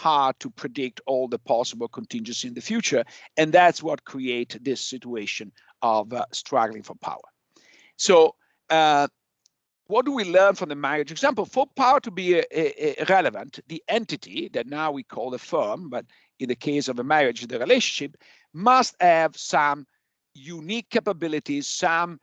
hard to predict all the possible contingencies in the future. And that's what creates this situation of struggling for power. So what do we learn from the marriage example? For power to be relevant, the entity that now we call the firm, but in the case of a marriage, the relationship, must have some unique capabilities, some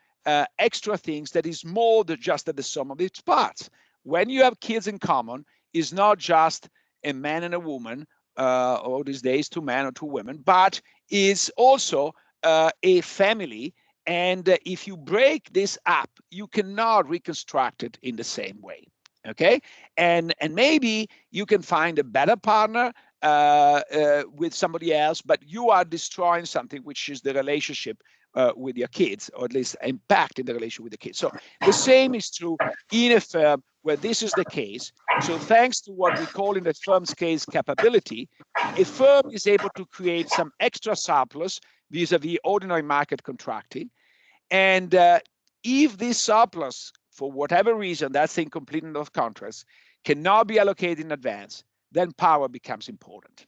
extra things that is more than just the sum of its parts. When you have kids in common, it's not just a man and a woman, or these days 2 men or 2 women, but is also a family. And if you break this up, you cannot reconstruct it in the same way. Okay, and maybe you can find a better partner with somebody else, but you are destroying something, which is the relationship with your kids, or at least impacting the relationship with the kids. So the same is true in a firm where this is the case. So thanks to what we call in the firm's case capability, a firm is able to create some extra surplus vis-a-vis ordinary market contracting. And if this surplus, for whatever reason, that's incompleteness of contracts, cannot be allocated in advance, then power becomes important.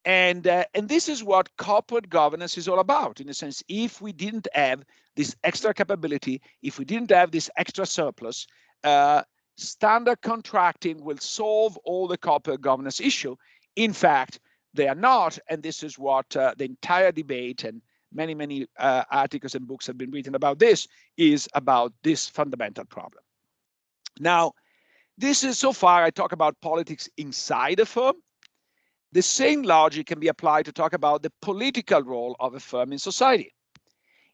And this is what corporate governance is all about. In a sense, if we didn't have this extra capability, if we didn't have this extra surplus, standard contracting will solve all the corporate governance issue. In fact, they are not, and this is what the entire debate and many articles and books have been written about this, is about this fundamental problem. Now, this is, so far I talk about politics inside a firm. The same logic can be applied to talk about the political role of a firm in society.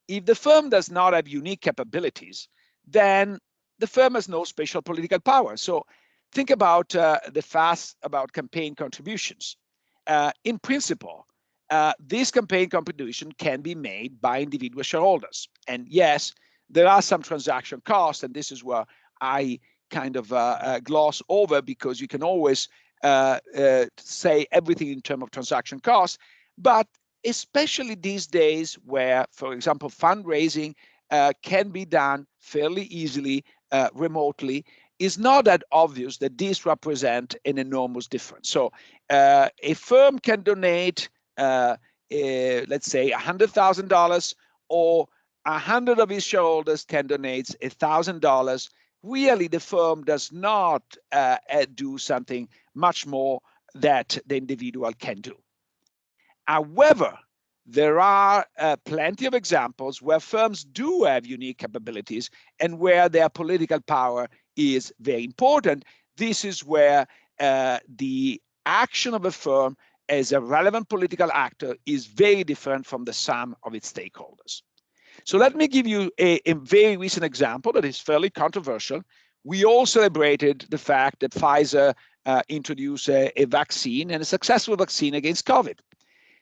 If the firm does not have unique capabilities, then the firm has no special political power. So think about the fuss about campaign contributions. In principle, this campaign contribution can be made by individual shareholders. And yes, there are some transaction costs, and this is where I kind of gloss over, because you can always say everything in terms of transaction costs. But especially these days where, for example, fundraising can be done fairly easily remotely, it's not that obvious that this represents an enormous difference. So a firm can donate, let's say, $100,000, or 100 of its shareholders can donate $1,000. Really, the firm does not do something much more that the individual can do. However, there are plenty of examples where firms do have unique capabilities and where their political power is very important. This is where the action of a firm as a relevant political actor is very different from the sum of its stakeholders. So let me give you a very recent example that is fairly controversial. We all celebrated the fact that Pfizer introduced a vaccine, and a successful vaccine against COVID.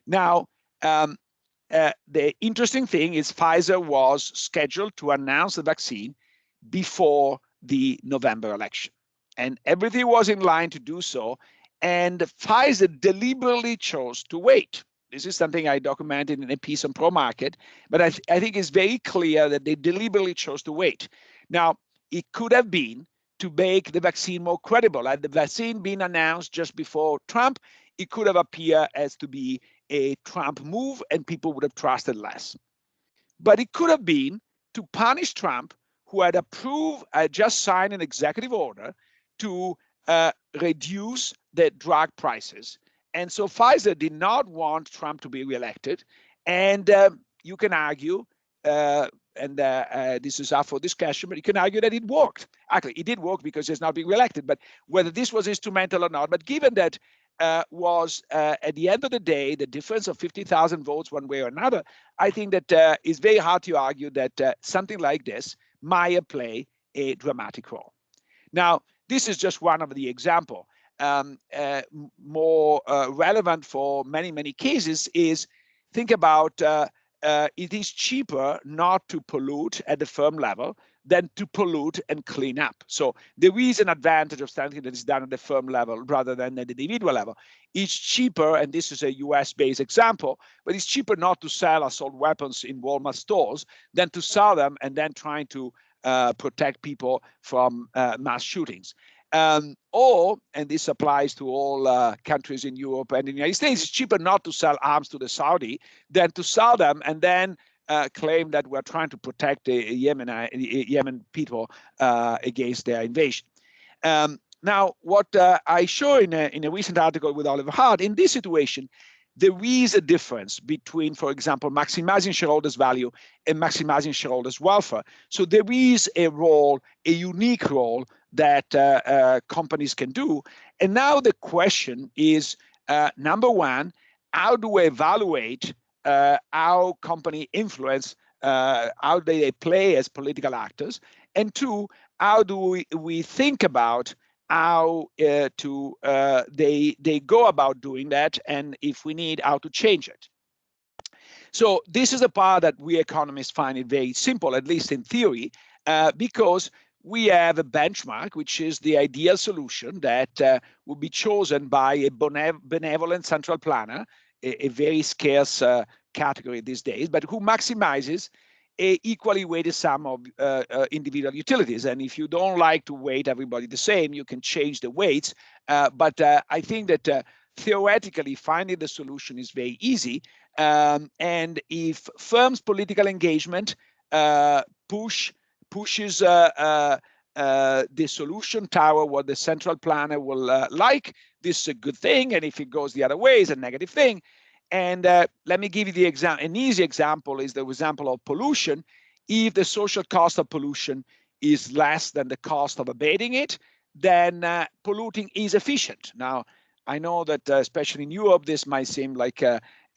Now, the interesting thing is Pfizer was scheduled to announce the vaccine before the November election, and everything was in line to do so. And Pfizer deliberately chose to wait. This is something I documented in a piece on ProMarket, but I think it's very clear that they deliberately chose to wait. Now, it could have been to make the vaccine more credible. Had the vaccine been announced just before Trump, it could have appeared as to be a Trump move, and people would have trusted less. But it could have been to punish Trump, who had just signed an executive order to reduce the drug prices. And so Pfizer did not want Trump to be reelected. And you can argue, this is up for discussion, but you can argue that it worked. Actually, it did work because he's not being reelected, but whether this was instrumental or not. But given that was, at the end of the day, the difference of 50,000 votes one way or another, I think that it's very hard to argue that something like this might play a dramatic role. Now, this is just one of the examples. More relevant for many cases is, think about it is cheaper not to pollute at the firm level than to pollute and clean up. So there is an advantage of something that is done at the firm level rather than at the individual level. It's cheaper, and this is a US-based example, but it's cheaper not to sell assault weapons in Walmart stores than to sell them and then trying to protect people from mass shootings. Or, and this applies to all countries in Europe and in the United States, it's cheaper not to sell arms to the Saudi than to sell them and then claim that we're trying to protect the Yemen people against their invasion. Now, what I show in a recent article with Oliver Hart, in this situation, there is a difference between, for example, maximizing shareholders' value and maximizing shareholders' welfare. So there is a role, a unique role that companies can do. And now the question is, number one, how do we evaluate how company influence, how they play as political actors? And two, how do we think about how they go about doing that, and if we need, how to change it. So this is a part that we economists find it very simple, at least in theory, because we have a benchmark, which is the ideal solution that will be chosen by a benevolent central planner, a very scarce category these days, but who maximizes a equally weighted sum of individual utilities. And if you don't like to weight everybody the same, you can change the weights. But I think that theoretically finding the solution is very easy. And if firms' political engagement pushes the solution tower what the central planner will like, this is a good thing. And if it goes the other way, it's a negative thing. And let me give you the example. An easy example is the example of pollution. If the social cost of pollution is less than the cost of abating it, then polluting is efficient. Now, I know that especially in Europe, this might seem like,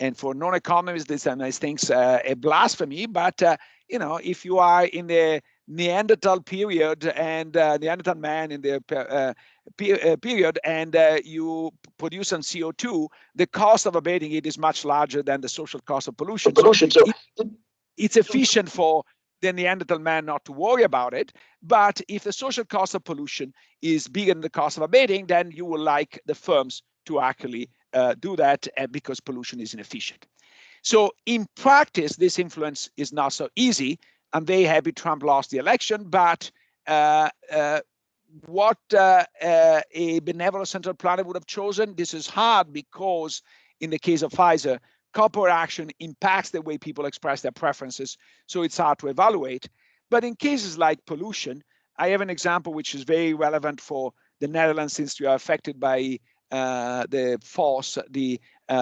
and for non-economists, this thinks a blasphemy. But you know, if you are in the Neanderthal period and Neanderthal man in the period, and you produce some CO2, the cost of abating it is much larger than the social cost of pollution. It's efficient for the Neanderthal man not to worry about it. But if the social cost of pollution is bigger than the cost of abating, then you will like the firms to actually do that because pollution is inefficient. So in practice, this influence is not so easy. I'm very happy Trump lost the election, but what a benevolent central planner would have chosen, this is hard because in the case of Pfizer, corporate action impacts the way people express their preferences, so it's hard to evaluate. But in cases like pollution, I have an example which is very relevant for the Netherlands since we are affected by the FOS,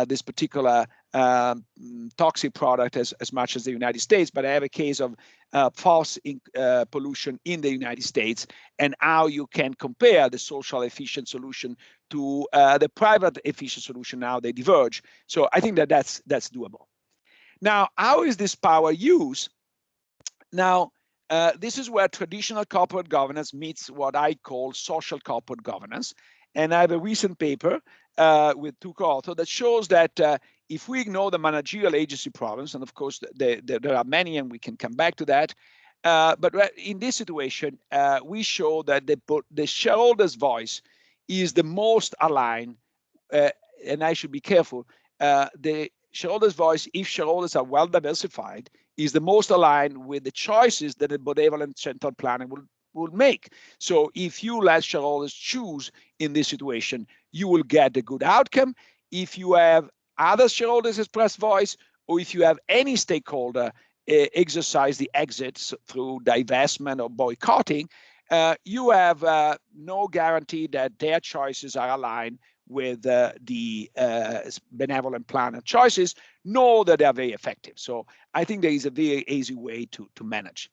this particular toxic product as much as the United States, but I have a case of FOS pollution in the United States and how you can compare the social efficient solution to the private efficient solution. Now they diverge. So I think that that's doable. Now, how is this power used? Now, this is where traditional corporate governance meets what I call social corporate governance. And I have a recent paper with two co-authors that shows that if we ignore the managerial agency problems, and of course there are many, and we can come back to that, but in this situation, we show that the shareholders' voice is the most aligned, and I should be careful, the shareholders' voice, if shareholders are well diversified, is the most aligned with the choices that a benevolent central planner will make. So if you let shareholders choose in this situation, you will get a good outcome. If you have other shareholders express voice, or if you have any stakeholder exercise the exits through divestment or boycotting, you have no guarantee that their choices are aligned with the benevolent planner choices, nor that they are very effective. So I think there is a very easy way to manage.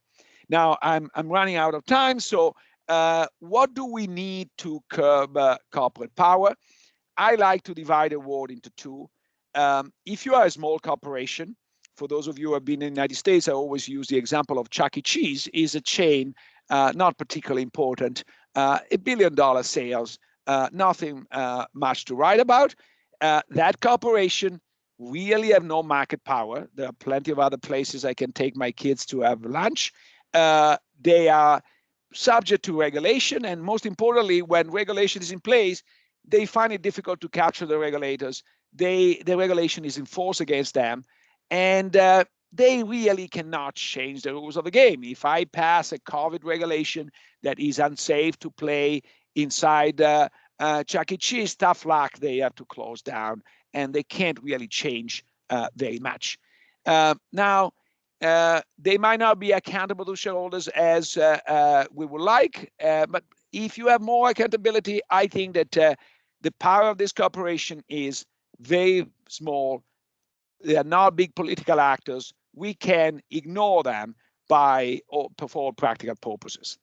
Now, I'm running out of time, so what do we need to curb corporate power? I like to divide the world into two. If you are a small corporation, for those of you who have been in the United States, I always use the example of Chuck E. Cheese, is a chain, not particularly important, $1 billion sales, nothing much to write about. That corporation really have no market power. There are plenty of other places I can take my kids to have lunch. They are subject to regulation, and most importantly, when regulation is in place, they find it difficult to capture the regulators. The regulation is enforced against them, and they really cannot change the rules of the game. If I pass a COVID regulation that is unsafe to play inside Chuck E. Cheese, tough luck, they have to close down, and they can't really change very much. Now, they might not be accountable to shareholders as we would like, but if you have more accountability, I think that the power of this corporation is very small. They are not big political actors. We can ignore them for all practical purposes.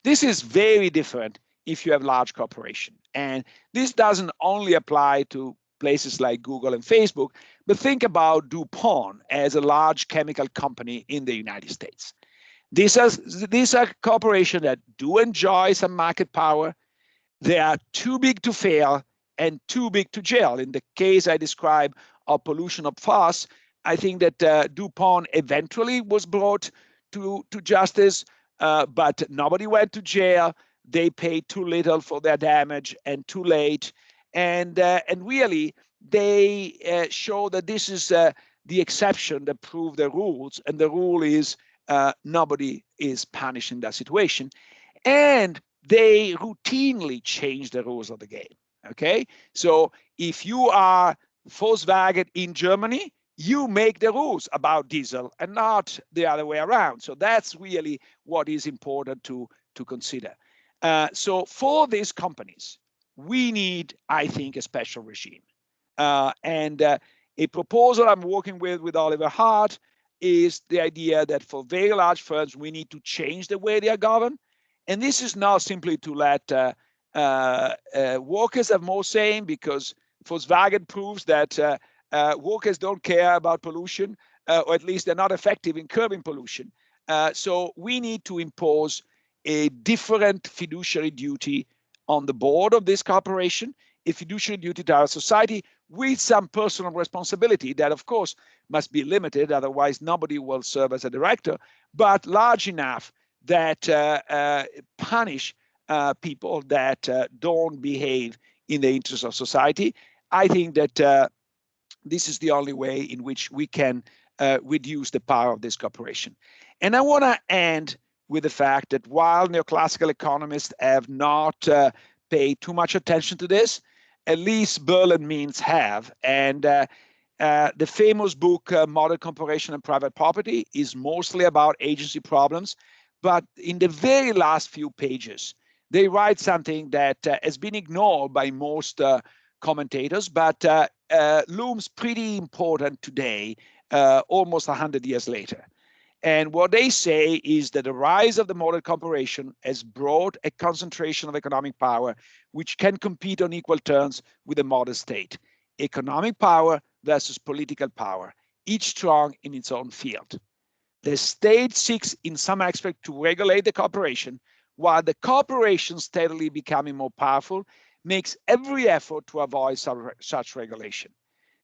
This is very different if you have large corporation. And this doesn't only apply to places like Google and Facebook, but think about DuPont as a large chemical company in the United States. These are corporations that do enjoy some market power. They are too big to fail and too big to jail. In the case I described of pollution of PFAS, I think that DuPont eventually was brought to justice, but nobody went to jail. They paid too little for their damage and too late. And really, they show that this is the exception that proved the rules. And the rule is nobody is punished in that situation. And they routinely change the rules of the game. Okay, so if you are Volkswagen in Germany, you make the rules about diesel and not the other way around. So that's really what is important to consider. So for these companies, we need, I think, a special regime. And a proposal I'm working with Oliver Hart is the idea that for very large firms, we need to change the way they are governed. And this is not simply to let workers have more say, because Volkswagen proves that workers don't care about pollution, or at least they're not effective in curbing pollution. So we need to impose a different fiduciary duty on the board of this corporation, a fiduciary duty to our society with some personal responsibility that, of course, must be limited. Otherwise, nobody will serve as a director, but large enough that punish people that don't behave in the interest of society. I think that this is the only way in which we can reduce the power of this corporation. And I want to end with the fact that while neoclassical economists have not paid too much attention to this, at least Berlin Means have. And the famous book, Modern Corporation and Private Property, is mostly about agency problems. But in the very last few pages, they write something that has been ignored by most commentators, but looms pretty important today, almost 100 years later. And what they say is that the rise of the modern corporation has brought a concentration of economic power which can compete on equal terms with the modern state. Economic power versus political power, each strong in its own field. The state seeks in some aspect to regulate the corporation, while the corporation, steadily becoming more powerful, makes every effort to avoid such regulation.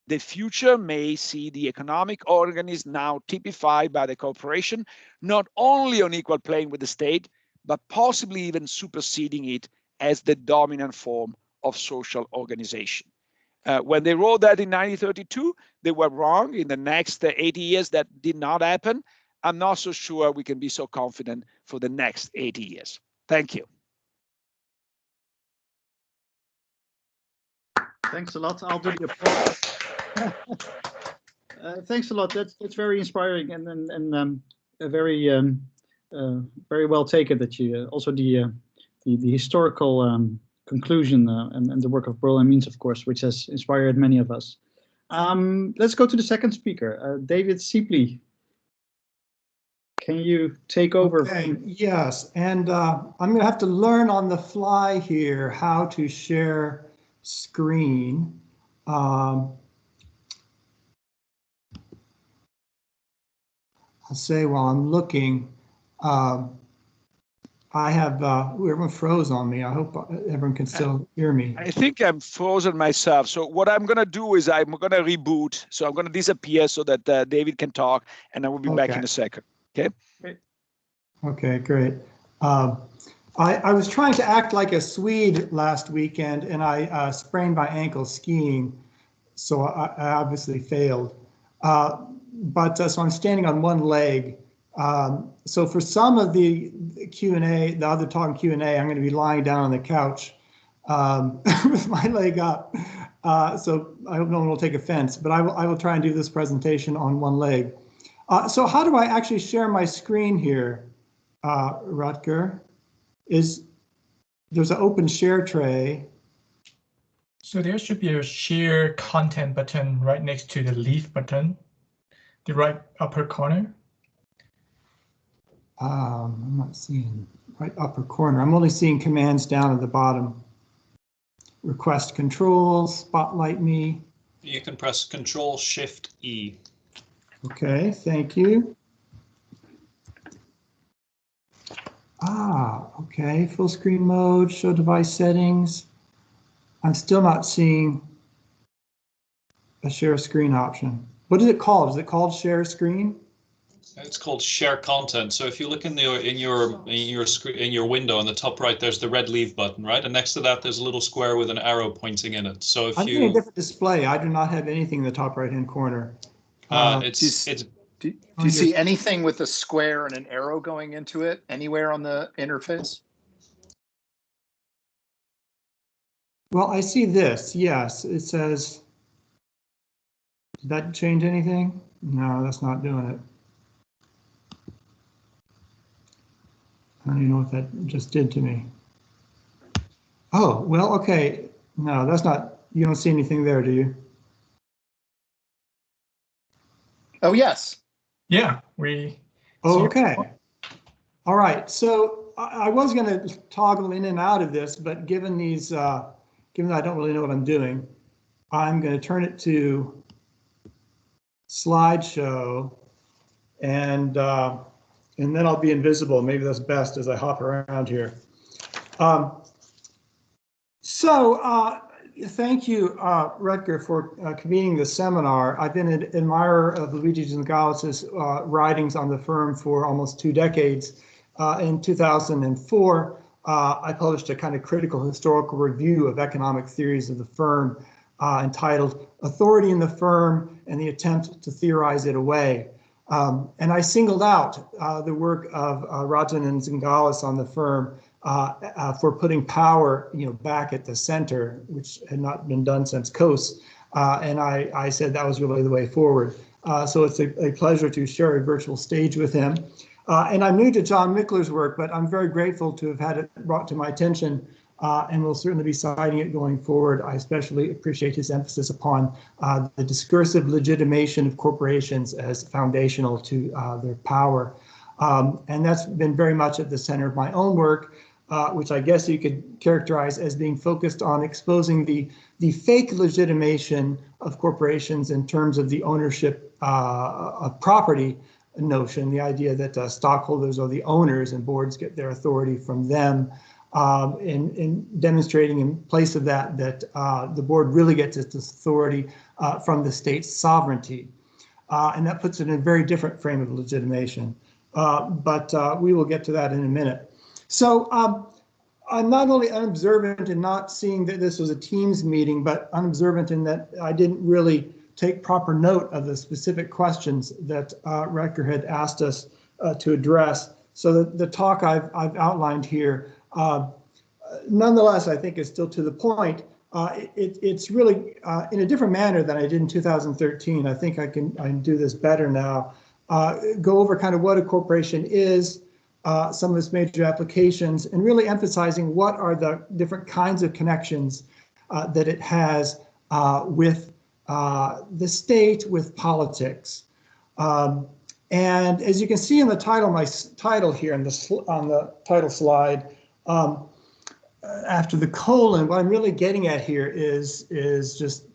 The future may see the economic organism now typified by the corporation, not only on equal plane with the state, but possibly even superseding it as the dominant form of social organization. When they wrote that in 1932, they were wrong. In the next 80 years, that did not happen. I'm not so sure we can be so confident for the next 80 years. Thank you. Thanks a lot. I'll do the applause. Thanks a lot. That's very inspiring and very very well taken. That you also the historical conclusion and the work of Berlin Means, of course, which has inspired many of us. Let's go to the second speaker, David Sipley. Can you take over? Okay, yes, and I'm going to have to learn on the fly here how to share screen. I'll say while I'm looking, I have, everyone froze on me. I hope everyone can still hear me. I think I'm frozen myself. So what I'm going to do is I'm going to reboot. So I'm going to disappear so that David can talk, and I will be back in a second. Okay. Okay, great. I was trying to act like a Swede last weekend, and I sprained my ankle skiing, so I obviously failed. So I'm standing on one leg So for some of the Q&A, the other talk and Q&A, I'm going to be lying down on the couch with my leg up. So I hope no one will take offense, but I will try and do this presentation on one leg. So how do I actually share my screen here, Rutger? There's an open share tray. So there should be a share content button right next to the leave button, the right upper corner. I'm not seeing right upper corner. I'm only seeing commands down at the bottom. Request controls, spotlight me. You can press Control-Shift-E. Okay, thank you. Okay, full screen mode, show device settings. I'm still not seeing a share screen option. What is it called? Is it called share screen? It's called Share Content. So if you look in your window on the top right, there's the red leave button, right? And next to that, there's a little square with an arrow pointing in it. So if I'm getting a different display. I do not have anything in the top right-hand corner. Do you see anything with a square and an arrow going into it anywhere on the interface? Well, I see this. Yes, it says. Did that change anything? No, that's not doing it. I don't even know what that just did to me. Oh, well, okay. No, that's not, you don't see anything there, do you? Oh, yes. Yeah, we. Oh, okay. All right. So I was going to toggle in and out of this, but given these, given that I don't really know what I'm doing, I'm going to turn it to slideshow, and then I'll be invisible. Maybe that's best as I hop around here. Thank you, Rutger, for convening this seminar. I've been an admirer of Luigi Zingales' writings on the firm for almost 2 decades. In 2004, I published a kind of critical historical review of economic theories of the firm entitled Authority in the Firm and the Attempt to Theorize It Away. And I singled out the work of Rajan and Zingales on the firm for putting power, back at the center, which had not been done since Coase. And I said that was really the way forward. So it's a pleasure to share a virtual stage with him. And I'm new to John Mickler's work, but I'm very grateful to have had it brought to my attention, and will certainly be citing it going forward. I especially appreciate his emphasis upon the discursive legitimation of corporations as foundational to their power. And that's been very much at the center of my own work, which I guess you could characterize as being focused on exposing the fake legitimation of corporations in terms of the ownership of property notion, the idea that stockholders are the owners and boards get their authority from them, in demonstrating in place of that the board really gets its authority from the state's sovereignty. And that puts it in a very different frame of legitimation. But we will get to that in a minute. So I'm not only unobservant in not seeing that this was a Teams meeting, but unobservant in that I didn't really take proper note of the specific questions that Rutger had asked us to address. So the talk I've outlined here, nonetheless, I think is still to the point. It's really in a different manner than I did in 2013. I think I can do this better now. Go over kind of what a corporation is, some of its major applications, and really emphasizing what are the different kinds of connections that it has with the state, with politics. And as you can see in the title, my title here on the title slide, after the colon, what I'm really getting at here is just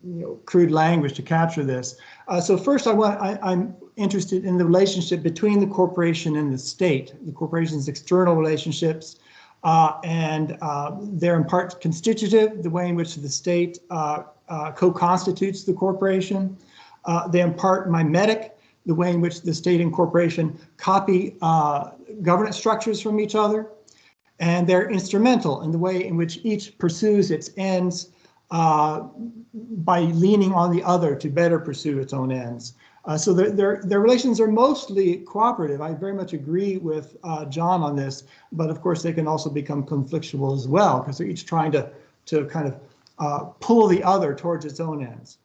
crude language to capture this. So first, I'm interested in the relationship between the corporation and the state, the corporation's external relationships, and they're in part constitutive, the way in which the state co-constitutes the corporation. They in part mimetic, the way in which the state and corporation copy governance structures from each other. And they're instrumental in the way in which each pursues its ends by leaning on the other to better pursue its own ends. So their relations are mostly cooperative. I very much agree with John on this, but of course they can also become conflictual as well, because they're each trying to kind of pull the other towards its own ends.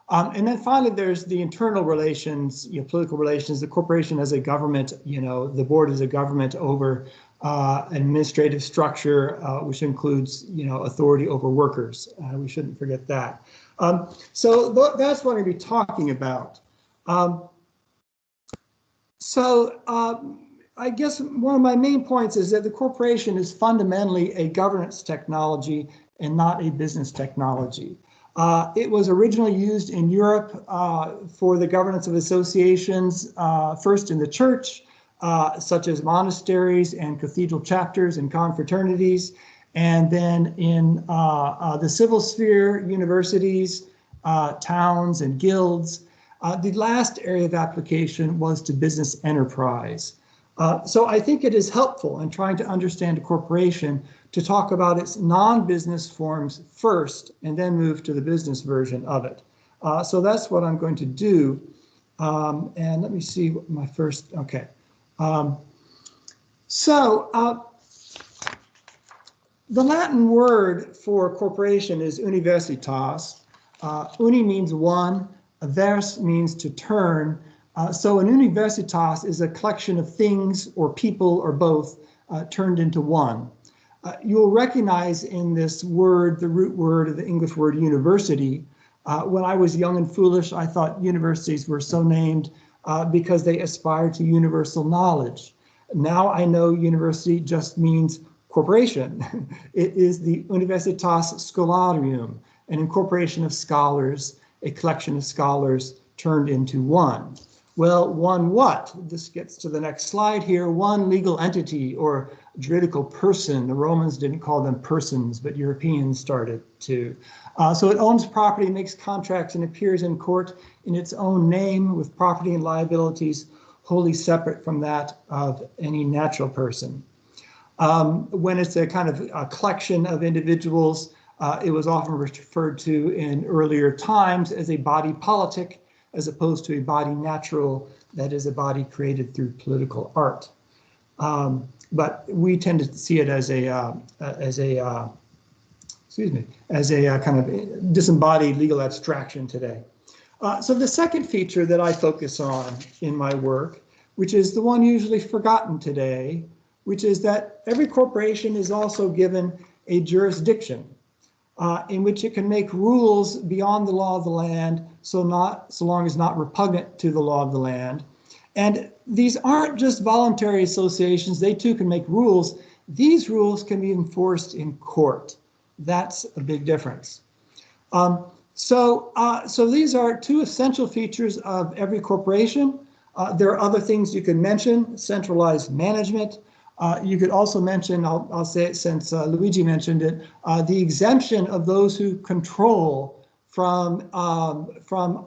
And then finally, there's the internal relations, political relations. The corporation as a government, the board is a government over administrative structure, which includes, authority over workers. We shouldn't forget that. So that's what I'm going to be talking about. I guess one of my main points is that the corporation is fundamentally a governance technology and not a business technology. It was originally used in Europe for the governance of associations, first in the church, such as monasteries and cathedral chapters and confraternities, and then in the civil sphere, universities, towns, and guilds. The last area of application was to business enterprise. So I think it is helpful in trying to understand a corporation to talk about its non-business forms first and then move to the business version of it. So that's what I'm going to do. And let me see what my first, okay. The Latin word for corporation is universitas. Uni means one, vers means to turn. So an universitas is a collection of things or people or both turned into one. You'll recognize in this word the root word of the English word university. When I was young and foolish, I thought universities were so named because they aspire to universal knowledge. Now I know university just means corporation. It is the Universitas Scholarium, an incorporation of scholars, a collection of scholars turned into one. Well, one what? This gets to the next slide here. One legal entity or juridical person. The Romans didn't call them persons, but Europeans started to. So it owns property, makes contracts, and appears in court in its own name with property and liabilities wholly separate from that of any natural person. When it's a kind of a collection of individuals, it was often referred to in earlier times as a body politic, as opposed to a body natural, that is a body created through political art. But we tend to see it as a kind of disembodied legal abstraction today. So the second feature that I focus on in my work, which is the one usually forgotten today, which is that every corporation is also given a jurisdiction in which it can make rules beyond the law of the land, so long as not repugnant to the law of the land. And these aren't just voluntary associations, they too can make rules. These rules can be enforced in court. That's a big difference. So these are two essential features of every corporation. There are other things you can mention: centralized management. You could also mention, I'll say it since Luigi mentioned it, the exemption of those who control from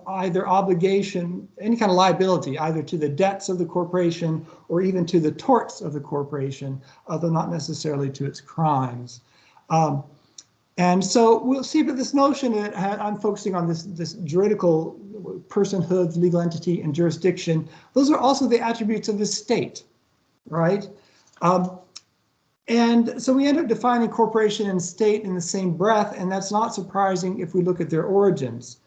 either obligation, any kind of liability, either to the debts of the corporation or even to the torts of the corporation, although not necessarily to its crimes. And so we'll see, but this notion that I'm focusing on this juridical personhood, legal entity, and jurisdiction, those are also the attributes of the state, right? And so we end up defining corporation and state in the same breath, and that's not surprising if we look at their origins.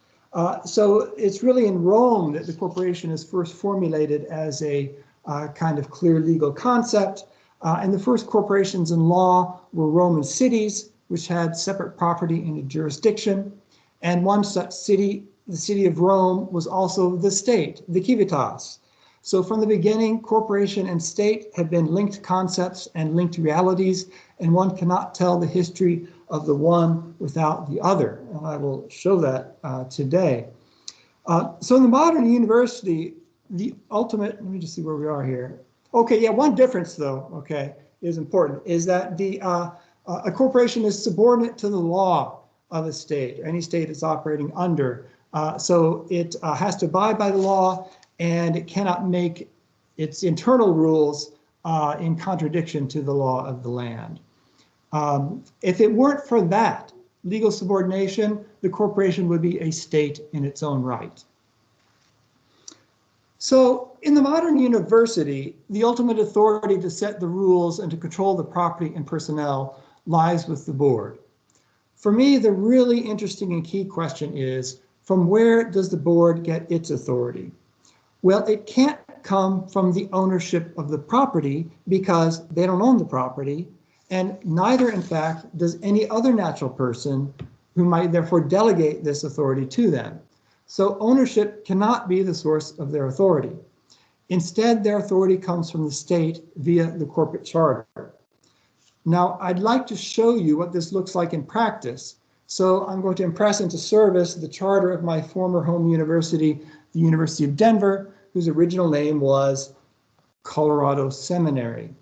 So it's really in Rome that the corporation is first formulated as a kind of clear legal concept. And the first corporations in law were Roman cities, which had separate property and a jurisdiction. And one such city, the city of Rome, was also the state, the civitas. So from the beginning, corporation and state have been linked concepts and linked realities, and one cannot tell the history of the one without the other. And I will show that today. So in the modern university, the ultimate, let me just see where we are here. Okay, yeah, one difference though, okay, is important, is that a corporation is subordinate to the law of a state, or any state it's operating under. So it has to abide by the law, and it cannot make its internal rules in contradiction to the law of the land. If it weren't for that legal subordination, the corporation would be a state in its own right. So in the modern university, the ultimate authority to set the rules and to control the property and personnel lies with the board. For me, the really interesting and key question is, from where does the board get its authority? Well, it can't come from the ownership of the property because they don't own the property, and neither, in fact, does any other natural person who might therefore delegate this authority to them. So ownership cannot be the source of their authority. Instead, their authority comes from the state via the corporate charter. Now, I'd like to show you what this looks like in practice. So I'm going to impress into service the charter of my former home university, the University of Denver, whose original name was Colorado Seminary.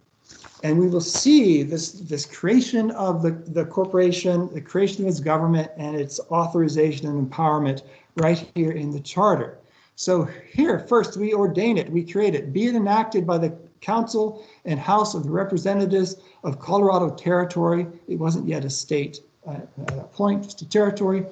And we will see this creation of the corporation, the creation of its government, and its authorization and empowerment right here in the charter. So here, first, we ordain it, we create it, be it enacted by the Council and House of the Representatives of Colorado Territory. It wasn't yet a state at that point, just a territory.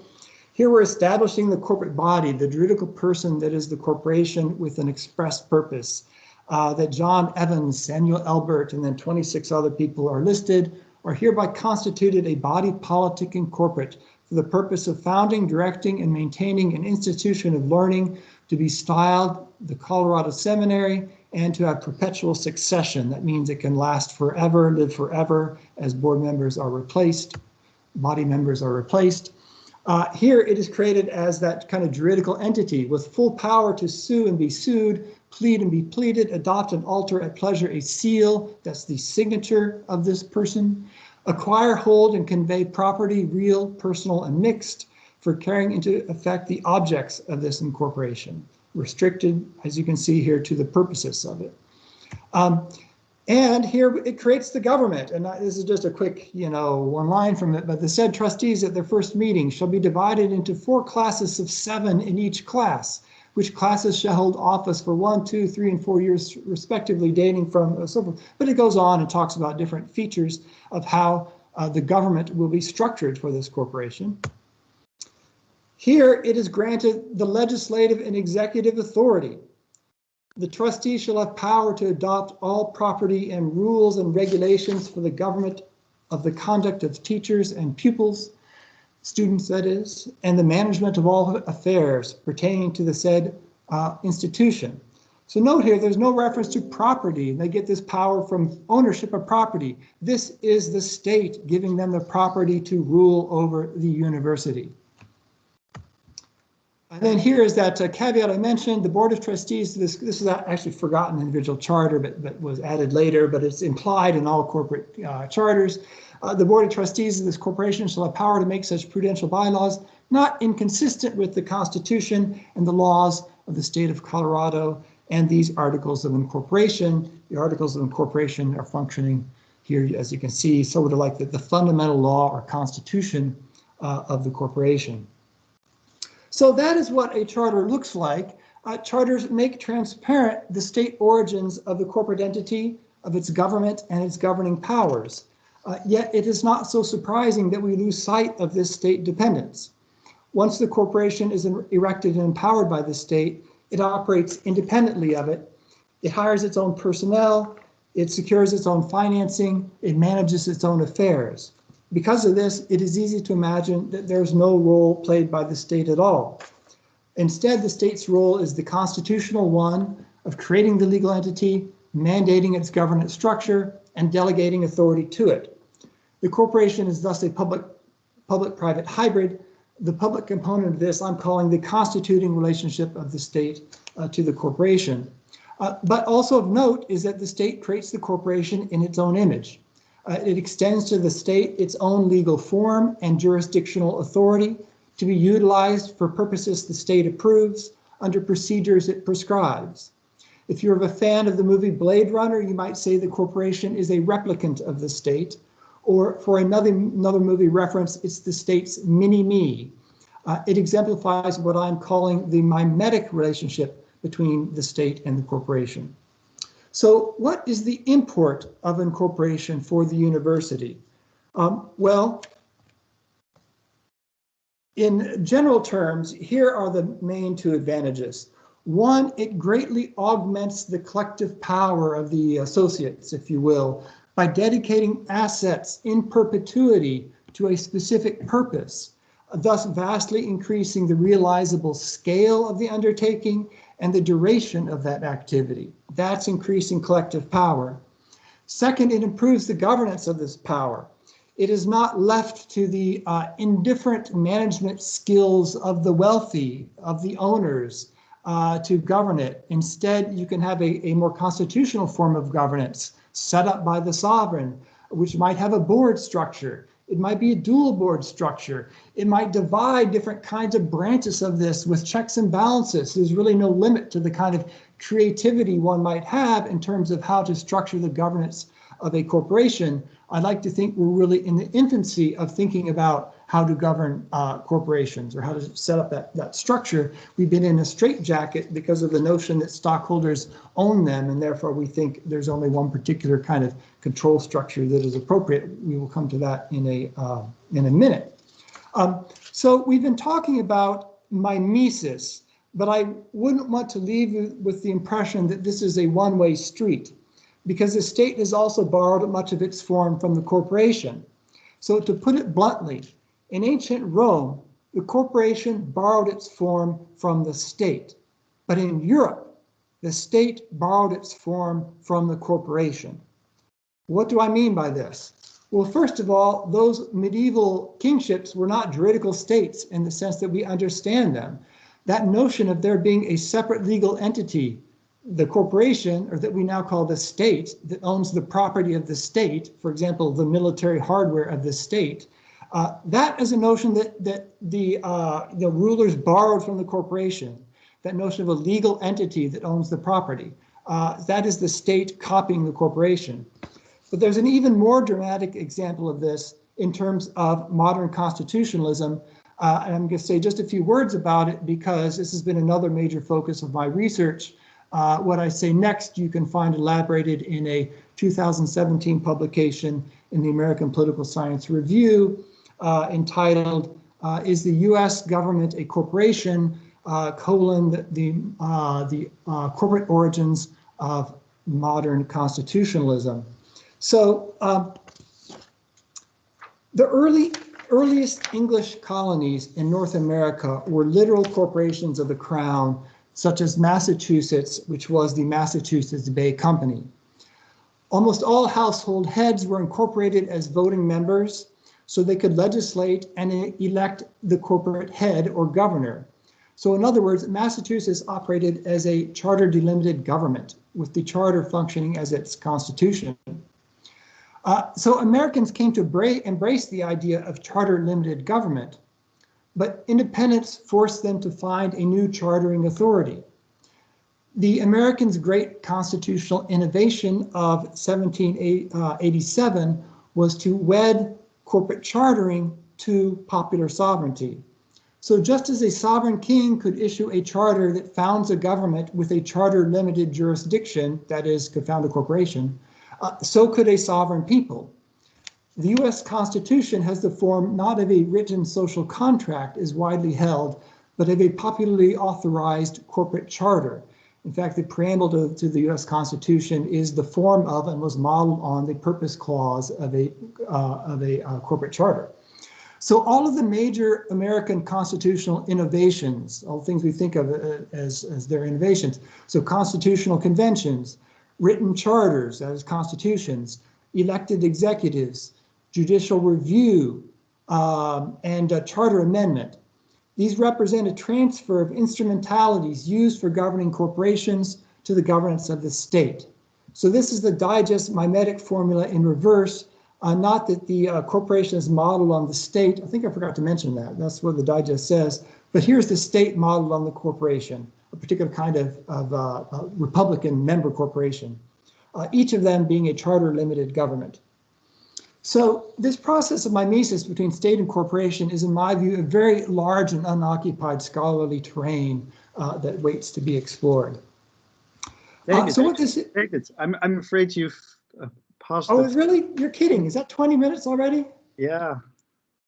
Here we're establishing the corporate body, the juridical person that is the corporation with an express purpose. That John Evans, Samuel Elbert, and then 26 other people are listed, are hereby constituted a body politic and corporate for the purpose of founding, directing, and maintaining an institution of learning to be styled the Colorado Seminary and to have perpetual succession. That means it can last forever, live forever, as board members are replaced, body members are replaced. Here it is created as that kind of juridical entity with full power to sue and be sued, plead and be pleaded, adopt and alter at pleasure a seal, that's the signature of this person, acquire, hold, and convey property, real, personal, and mixed, for carrying into effect the objects of this incorporation, restricted, as you can see here, to the purposes of it. And here it creates the government, and this is just a quick, one line from it, but the said trustees at their first meeting shall be divided into 4 classes of 7 in each class, which classes shall hold office for 1, 2, 3, and 4 years respectively, dating from so forth. But it goes on and talks about different features of how the government will be structured for this corporation. Here it is granted the legislative and executive authority. The trustees shall have power to adopt all property and rules and regulations for the government of the conduct of teachers and pupils, students that is, and the management of all affairs pertaining to the said institution. So note here, there's no reference to property. They get this power from ownership of property. This is the state giving them the property to rule over the university. And then here is that caveat I mentioned, the Board of Trustees, this is actually forgotten individual charter, but was added later, but it's implied in all corporate charters. The Board of Trustees of this corporation shall have power to make such prudential bylaws not inconsistent with the Constitution and the laws of the state of Colorado and these articles of incorporation. The articles of incorporation are functioning here, as you can see, sort of like the fundamental law or constitution of the corporation. So that is what a charter looks like. Charters make transparent the state origins of the corporate entity, of its government, and its governing powers. Yet it is not so surprising that we lose sight of this state dependence. Once the corporation is erected and empowered by the state, it operates independently of it. It hires its own personnel, it secures its own financing, it manages its own affairs. Because of this, it is easy to imagine that there's no role played by the state at all. Instead, the state's role is the constitutional one of creating the legal entity, mandating its governance structure, and delegating authority to it. The corporation is thus a public-private hybrid. The public component of this I'm calling the constituting relationship of the state to the corporation. But also of note is that the state creates the corporation in its own image. It extends to the state its own legal form and jurisdictional authority to be utilized for purposes the state approves under procedures it prescribes. If you're a fan of the movie Blade Runner, you might say the corporation is a replicant of the state, or for another movie reference, it's the state's mini-me. It exemplifies what I'm calling the mimetic relationship between the state and the corporation. So what is the import of incorporation for the university? Well, in general terms, here are the main 2 advantages. One, it greatly augments the collective power of the associates, if you will, by dedicating assets in perpetuity to a specific purpose, thus vastly increasing the realizable scale of the undertaking and the duration of that activity. That's increasing collective power. Second, it improves the governance of this power. It is not left to the indifferent management skills of the wealthy, of the owners, to govern it. Instead, you can have a more constitutional form of governance set up by the sovereign, which might have a board structure. It might be a dual board structure. It might divide different kinds of branches of this with checks and balances. There's really no limit to the kind of creativity one might have in terms of how to structure the governance of a corporation. I'd like to think we're really in the infancy of thinking about how to govern corporations or how to set up that structure. We've been in a straitjacket because of the notion that stockholders own them, and therefore we think there's only one particular kind of control structure that is appropriate. We will come to that in a minute. So we've been talking about mimesis, but I wouldn't want to leave you with the impression that this is a one-way street, because the state has also borrowed much of its form from the corporation. So to put it bluntly, in ancient Rome, the corporation borrowed its form from the state. But in Europe, the state borrowed its form from the corporation. What do I mean by this? Well, first of all, those medieval kingships were not juridical states in the sense that we understand them. That notion of there being a separate legal entity, the corporation, or that we now call the state, that owns the property of the state, for example, the military hardware of the state, that is a notion that the rulers borrowed from the corporation, that notion of a legal entity that owns the property. That is the state copying the corporation. But there's an even more dramatic example of this in terms of modern constitutionalism. And I'm going to say just a few words about it because this has been another major focus of my research. What I say next, you can find elaborated in a 2017 publication in the American Political Science Review entitled, Is the U.S. Government a Corporation? The Corporate Origins of Modern Constitutionalism. So the earliest English colonies in North America were literal corporations of the crown, such as Massachusetts, which was the Massachusetts Bay Company. Almost all household heads were incorporated as voting members, so they could legislate and elect the corporate head or governor. So in other words, Massachusetts operated as a charter delimited government, with the charter functioning as its constitution. So Americans came to embrace the idea of charter limited government, but independence forced them to find a new chartering authority. The Americans' great constitutional innovation of 1787 was to wed corporate chartering to popular sovereignty. So just as a sovereign king could issue a charter that founds a government with a charter limited jurisdiction, that is, could found a corporation, so could a sovereign people. The US Constitution has the form not of a written social contract as widely held, but of a popularly authorized corporate charter. In fact, the preamble to the US Constitution is the form of and was modeled on the purpose clause of a corporate charter. So all of the major American constitutional innovations, all things we think of as their innovations, so constitutional conventions, written charters as constitutions, elected executives, judicial review, and a charter amendment. These represent a transfer of instrumentalities used for governing corporations to the governance of the state. So this is the digest mimetic formula in reverse, not that the corporation is modeled on the state. I think I forgot to mention that. That's what the digest says. But here's the state modeled on the corporation, a particular kind of Republican member corporation, each of them being a charter limited government. So this process of mimesis between state and corporation is, in my view, a very large and unoccupied scholarly terrain that waits to be explored. David, I'm afraid you've paused. Oh, really? You're kidding. Is that 20 minutes already? Yeah.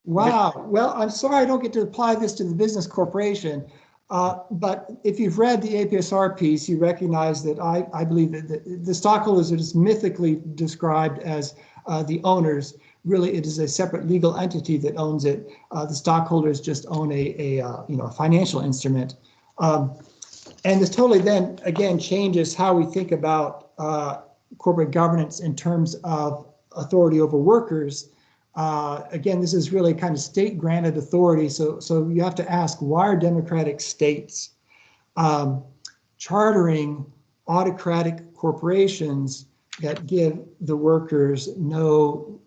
Wow. Well, I'm sorry I don't get to apply this to the business corporation. But if you've read the APSR piece, you recognize that I believe that the stockholders are just mythically described as the owners. Really, it is a separate legal entity that owns it. The stockholders just own a financial instrument. And this totally then, again, changes how we think about corporate governance in terms of authority over workers. Again, this is really kind of state-granted authority. So you have to ask, why are democratic states chartering autocratic corporations that give the workers no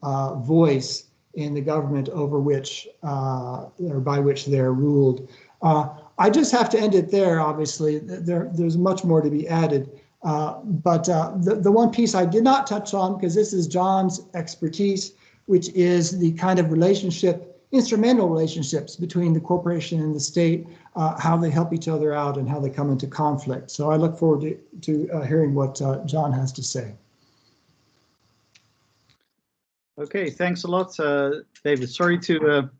voice in the government over which or by which they're ruled? I just have to end it there. Obviously, there's much more to be added. But the one piece I did not touch on, because this is John's expertise, which is the kind of instrumental relationships between the corporation and the state, how they help each other out and how they come into conflict. So I look forward to hearing what John has to say. Okay, thanks a lot, David. Sorry to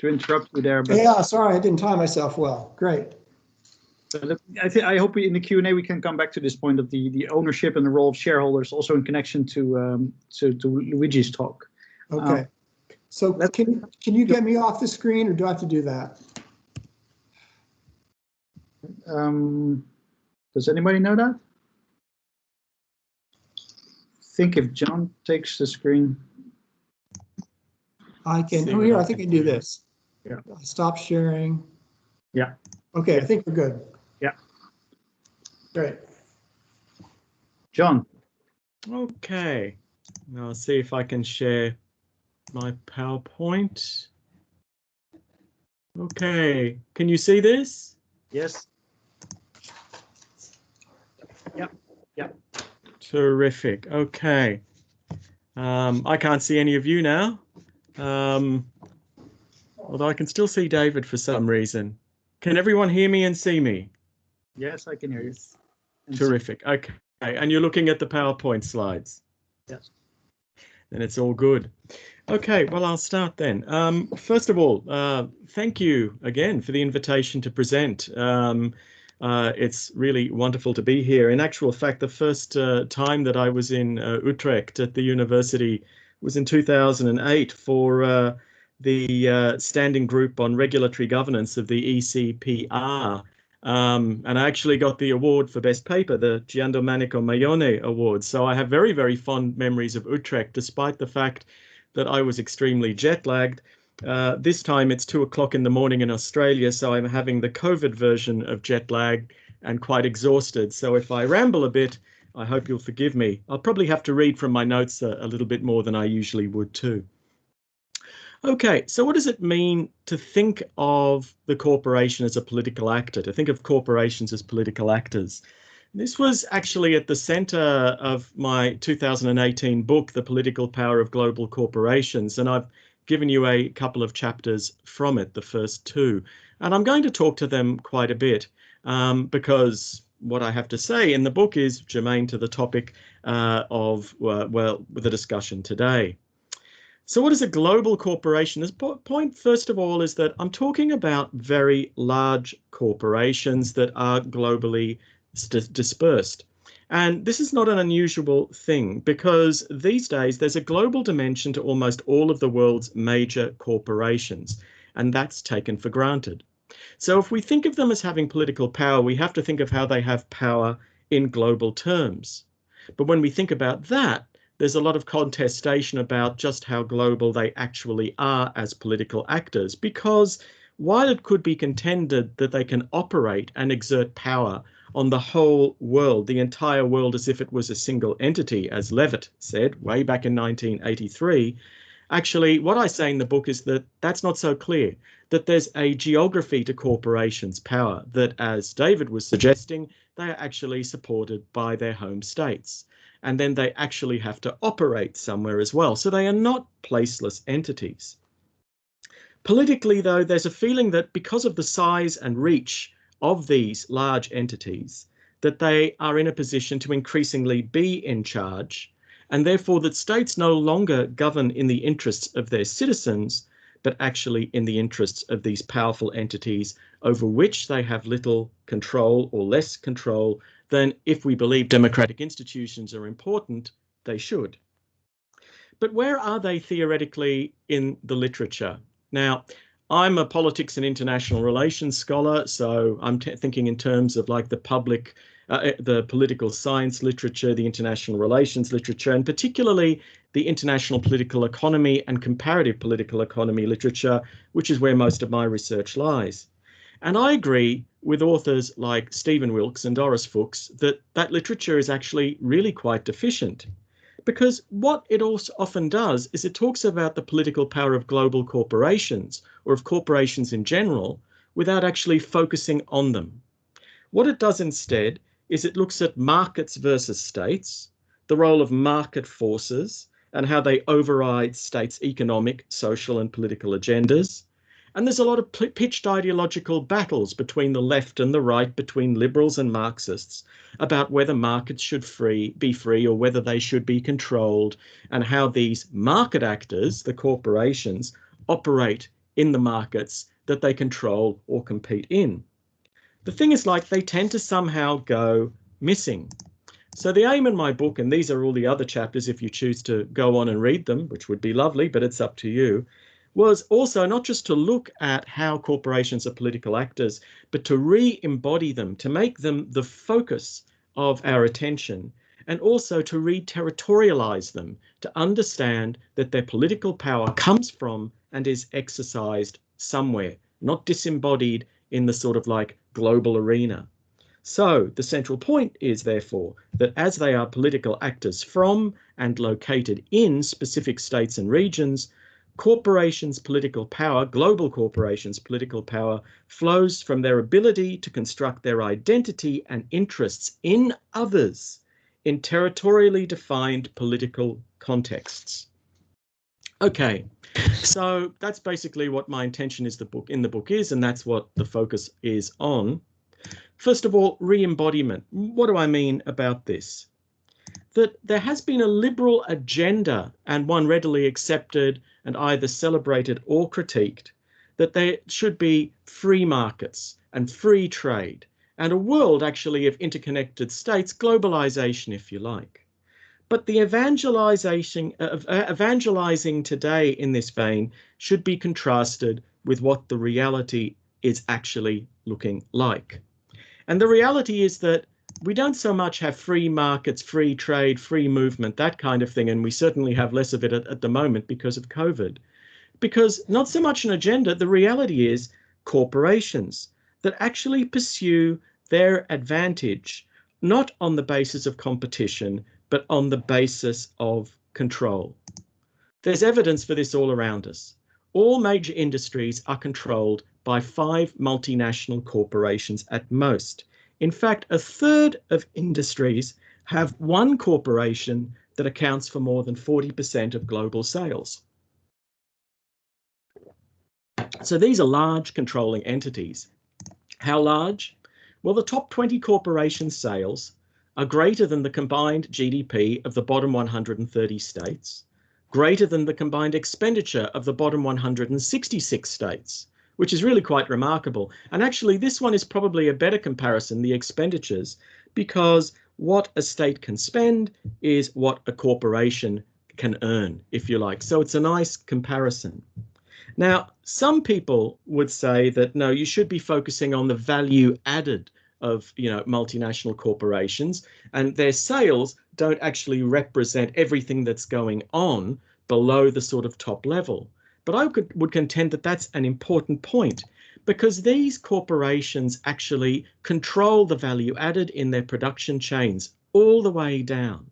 interrupt you there. But yeah, sorry, I didn't time myself well. Great. I hope in the Q&A we can come back to this point of the ownership and the role of shareholders, also in connection to Luigi's talk. Okay. So can you get me off the screen, or do I have to do that? Does anybody know that? I think if John takes the screen. I can. Oh, here, I think I can do this. Yeah. Stop sharing. Yeah. Okay, I think we're good. Yeah. Great. John. Okay. Now I'll see if I can share my PowerPoint. Okay. Can you see this? Yes. Yep. Yep. Terrific. Okay. I can't see any of you now. Although I can still see David for some reason. Can everyone hear me and see me? Yes, I can hear you. Terrific. Okay. And you're looking at the PowerPoint slides? Yes. Then it's all good. Okay, well, I'll start then. First of all, thank you again for the invitation to present. It's really wonderful to be here. In actual fact, the first time that I was in Utrecht at the university was in 2008 for the Standing Group on Regulatory Governance of the ECPR. And I actually got the award for Best Paper, the Giandomenico Maione Award. So I have very, very fond memories of Utrecht, despite the fact that I was extremely jet lagged. This time it's 2 o'clock in the morning in Australia, so I'm having the COVID version of jet lag and quite exhausted. So if I ramble a bit, I hope you'll forgive me. I'll probably have to read from my notes a little bit more than I usually would too. Okay, so what does it mean to think of the corporation as a political actor, to think of corporations as political actors? This was actually at the center of my 2018 book, The Political Power of Global Corporations, and I've given you a couple of chapters from it, the first 2. And I'm going to talk to them quite a bit because what I have to say in the book is germane to the topic of the discussion today. So what is a global corporation? The point, first of all, is that I'm talking about very large corporations that are globally dispersed. And this is not an unusual thing because these days there's a global dimension to almost all of the world's major corporations, and that's taken for granted. So if we think of them as having political power, we have to think of how they have power in global terms. But when we think about that, there's a lot of contestation about just how global they actually are as political actors, because while it could be contended that they can operate and exert power on the whole world, the entire world, as if it was a single entity, as Levitt said way back in 1983, actually what I say in the book is that that's not so clear, that there's a geography to corporations' power, that as David was suggesting, they are actually supported by their home states. And then they actually have to operate somewhere as well. So they are not placeless entities. Politically, though, there's a feeling that because of the size and reach of these large entities, that they are in a position to increasingly be in charge, and therefore that states no longer govern in the interests of their citizens, but actually in the interests of these powerful entities over which they have little control or less control than, if we believe democratic institutions are important, they should. But where are they theoretically in the literature? Now, I'm a politics and international relations scholar, so I'm thinking in terms of like the political science literature, the international relations literature, and particularly the international political economy and comparative political economy literature, which is where most of my research lies. And I agree with authors like Stephen Wilkes and Doris Fuchs that that literature is actually really quite deficient. Because what it also often does is it talks about the political power of global corporations or of corporations in general without actually focusing on them. What it does instead is it looks at markets versus states, the role of market forces and how they override states' economic, social and political agendas. And there's a lot of pitched ideological battles between the left and the right, between liberals and Marxists, about whether markets should be free or whether they should be controlled, and how these market actors, the corporations, operate in the markets that they control or compete in. The thing is, like, they tend to somehow go missing. So the aim in my book, and these are all the other chapters if you choose to go on and read them, which would be lovely, but it's up to you, was also not just to look at how corporations are political actors, but to re-embody them, to make them the focus of our attention, and also to re-territorialize them, to understand that their political power comes from and is exercised somewhere, not disembodied in the sort of like global arena. So the central point is, therefore, that as they are political actors from and located in specific states and regions, corporations' political power, global corporations' political power, flows from their ability to construct their identity and interests in others in territorially defined political contexts. Okay, so that's basically what my intention is in the book is, and that's what the focus is on. First of all, re-embodiment. What do I mean about this? That there has been a liberal agenda, and one readily accepted and either celebrated or critiqued, that there should be free markets and free trade and a world actually of interconnected states, globalization if you like. But the evangelizing today in this vein should be contrasted with what the reality is actually looking like. And the reality is that we don't so much have free markets, free trade, free movement, that kind of thing, and we certainly have less of it at the moment because of COVID. Because not so much an agenda, the reality is corporations that actually pursue their advantage, not on the basis of competition, but on the basis of control. There's evidence for this all around us. All major industries are controlled by 5 multinational corporations at most. In fact, a third of industries have one corporation that accounts for more than 40% of global sales. So these are large controlling entities. How large? Well, the top 20 corporations' sales are greater than the combined GDP of the bottom 130 states, greater than the combined expenditure of the bottom 166 states, which is really quite remarkable. And actually, this one is probably a better comparison, the expenditures, because what a state can spend is what a corporation can earn, if you like. So it's a nice comparison. Now, some people would say that, no, you should be focusing on the value added of, multinational corporations, and their sales don't actually represent everything that's going on below the sort of top level. But I would contend that that's an important point, because these corporations actually control the value added in their production chains all the way down.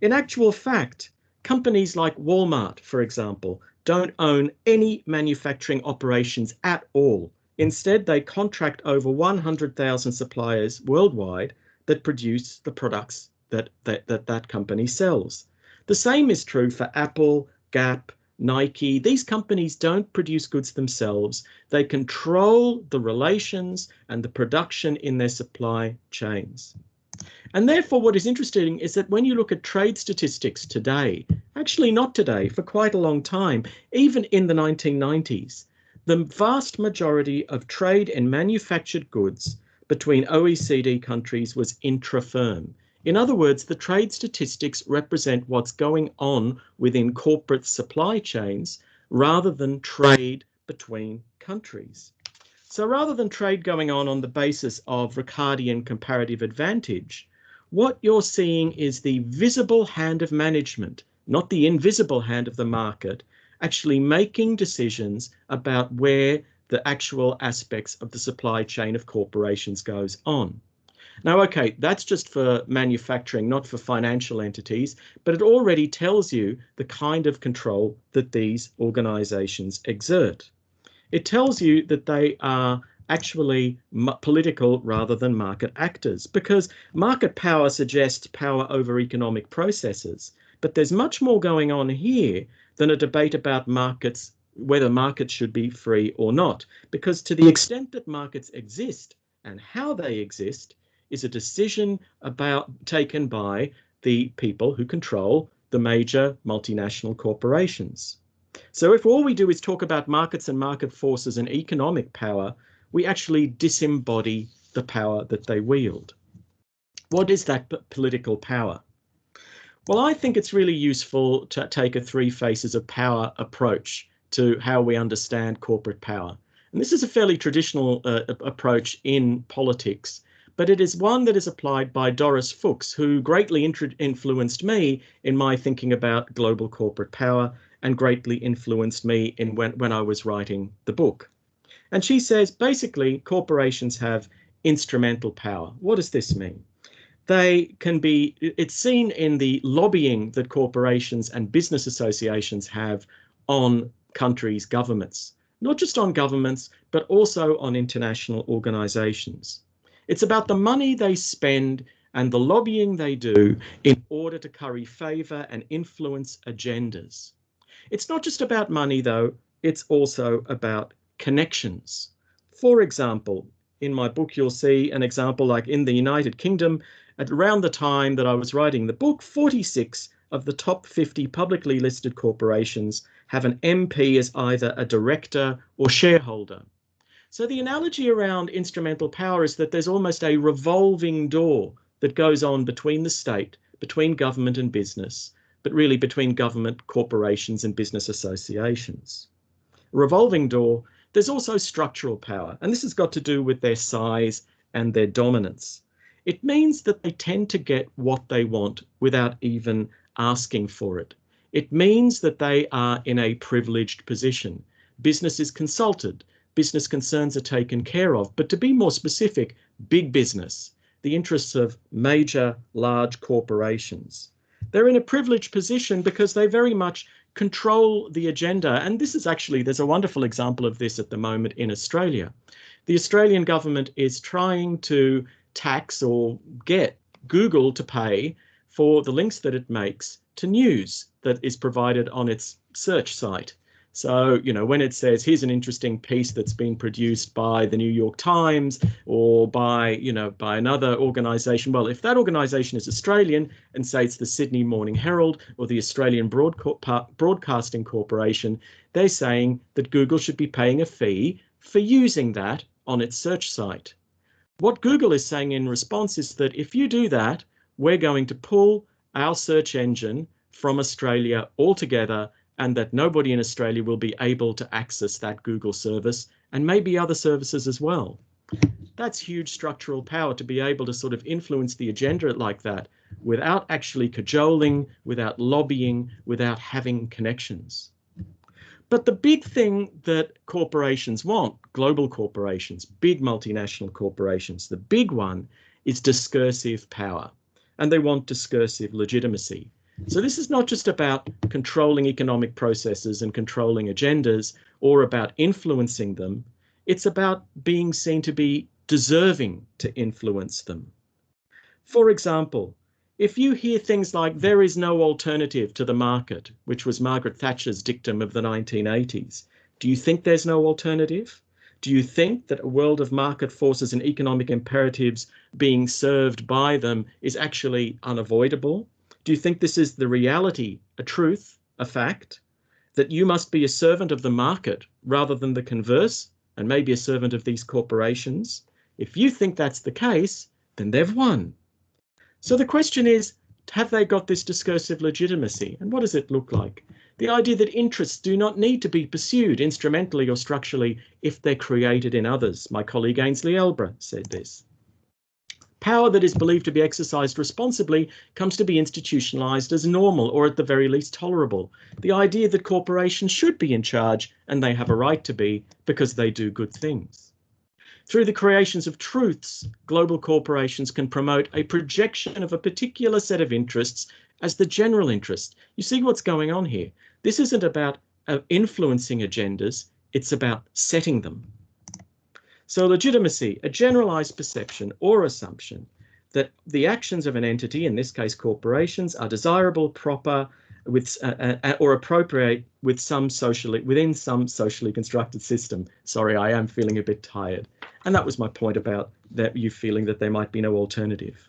In actual fact, companies like Walmart, for example, don't own any manufacturing operations at all. Instead, they contract over 100,000 suppliers worldwide that produce the products that company sells. The same is true for Apple, Gap, Nike. These companies don't produce goods themselves. They control the relations and the production in their supply chains. And therefore, what is interesting is that when you look at trade statistics today, actually not today, for quite a long time, even in the 1990s, the vast majority of trade in manufactured goods between OECD countries was intra-firm. In other words, the trade statistics represent what's going on within corporate supply chains rather than trade between countries. So rather than trade going on the basis of Ricardian comparative advantage, what you're seeing is the visible hand of management, not the invisible hand of the market, actually making decisions about where the actual aspects of the supply chain of corporations goes on. Now, okay, that's just for manufacturing, not for financial entities, but it already tells you the kind of control that these organizations exert. It tells you that they are actually political rather than market actors, because market power suggests power over economic processes. But there's much more going on here than a debate about markets, whether markets should be free or not, because to the extent that markets exist and how they exist is a decision taken by the people who control the major multinational corporations. So if all we do is talk about markets and market forces and economic power, we actually disembody the power that they wield. What is that political power? Well, I think it's really useful to take a three faces of power approach to how we understand corporate power. And this is a fairly traditional approach in politics, but it is one that is applied by Doris Fuchs, who greatly influenced me in my thinking about global corporate power and greatly influenced me in when I was writing the book. And she says, basically, corporations have instrumental power. What does this mean? They can be, it's seen in the lobbying that corporations and business associations have on countries' governments, not just on governments, but also on international organizations. It's about the money they spend and the lobbying they do in order to curry favor and influence agendas. It's not just about money, though, it's also about connections. For example, in my book, you'll see an example like in the United Kingdom, at around the time that I was writing the book, 46 of the top 50 publicly listed corporations have an MP as either a director or shareholder. So the analogy around instrumental power is that there's almost a revolving door that goes on between the state, between government and business, but really between government, corporations and business associations. A revolving door. There's also structural power, and this has got to do with their size and their dominance. It means that they tend to get what they want without even asking for it. It means that they are in a privileged position. Business is consulted, business concerns are taken care of, but to be more specific, big business, the interests of major, large corporations. They're in a privileged position because they very much control the agenda. And this is actually, there's a wonderful example of this at the moment in Australia. The Australian government is trying to tax or get Google to pay for the links that it makes to news that is provided on its search site. So, you know, when it says, here's an interesting piece that's been produced by the New York Times or by, you know, by another organization, well, if that organization is Australian and say it's the Sydney Morning Herald or the Australian Broadcasting Corporation, they're saying that Google should be paying a fee for using that on its search site. What Google is saying in response is that if you do that, we're going to pull our search engine from Australia altogether, and that nobody in Australia will be able to access that Google service and maybe other services as well. That's huge structural power to be able to sort of influence the agenda like that without actually cajoling, without lobbying, without having connections. But the big thing that corporations want, global corporations, big multinational corporations, the big one is discursive power, and they want discursive legitimacy. So this is not just about controlling economic processes and controlling agendas or about influencing them. It's about being seen to be deserving to influence them. For example, if you hear things like there is no alternative to the market, which was Margaret Thatcher's dictum of the 1980s, do you think there's no alternative? Do you think that a world of market forces and economic imperatives being served by them is actually unavoidable? Do you think this is the reality, a truth, a fact, that you must be a servant of the market rather than the converse, and maybe a servant of these corporations? If you think that's the case, then they've won. So the question is, have they got this discursive legitimacy? And what does it look like? The idea that interests do not need to be pursued instrumentally or structurally if they're created in others. My colleague Ainsley Elbra said this. Power that is believed to be exercised responsibly comes to be institutionalized as normal, or at the very least tolerable. The idea that corporations should be in charge, and they have a right to be, because they do good things. Through the creations of truths, global corporations can promote a projection of a particular set of interests as the general interest. You see what's going on here? This isn't about influencing agendas, it's about setting them. So legitimacy, a generalized perception or assumption that the actions of an entity, in this case corporations, are desirable, proper, with or appropriate with within some socially constructed system. Sorry, I am feeling a bit tired. And that was my point about that you feeling that there might be no alternative.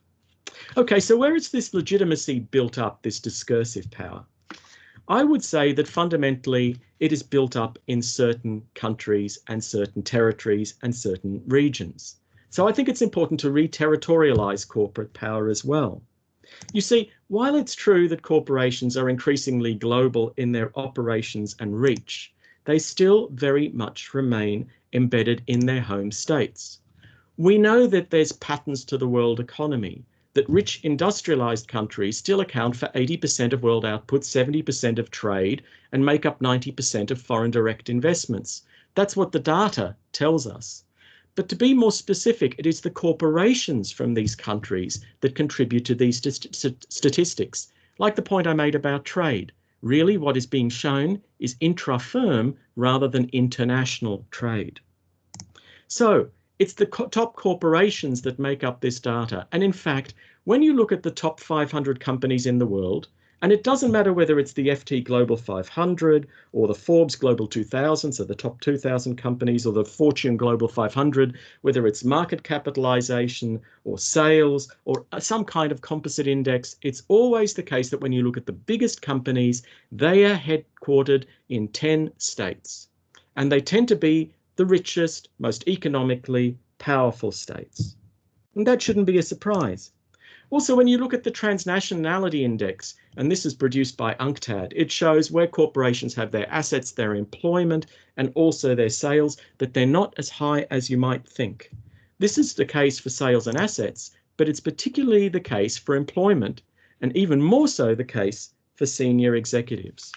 Okay, so where is this legitimacy built up, this discursive power? I would say that fundamentally it is built up in certain countries and certain territories and certain regions. So I think it's important to re-territorialize corporate power as well. You see, while it's true that corporations are increasingly global in their operations and reach, they still very much remain embedded in their home states. We know that there's patterns to the world economy, that rich industrialized countries still account for 80% of world output, 70% of trade, and make up 90% of foreign direct investments. That's what the data tells us. But to be more specific, it is the corporations from these countries that contribute to these statistics. Like the point I made about trade. Really, what is being shown is intra-firm rather than international trade. So it's the top corporations that make up this data. And in fact, when you look at the top 500 companies in the world, and it doesn't matter whether it's the FT Global 500 or the Forbes Global 2000, so the top 2,000 companies, or the Fortune Global 500, whether it's market capitalization or sales or some kind of composite index, it's always the case that when you look at the biggest companies, they are headquartered in 10 states. And they tend to be the richest, most economically powerful states. And that shouldn't be a surprise. Also, when you look at the transnationality index, and this is produced by UNCTAD, it shows where corporations have their assets, their employment, and also their sales, that they're not as high as you might think. This is the case for sales and assets, but it's particularly the case for employment, and even more so the case for senior executives.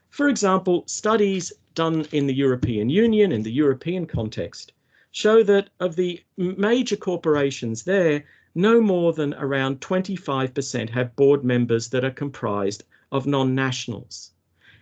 For example, studies done in the European Union, in the European context, show that of the major corporations there, no more than around 25% have board members that are comprised of non-nationals.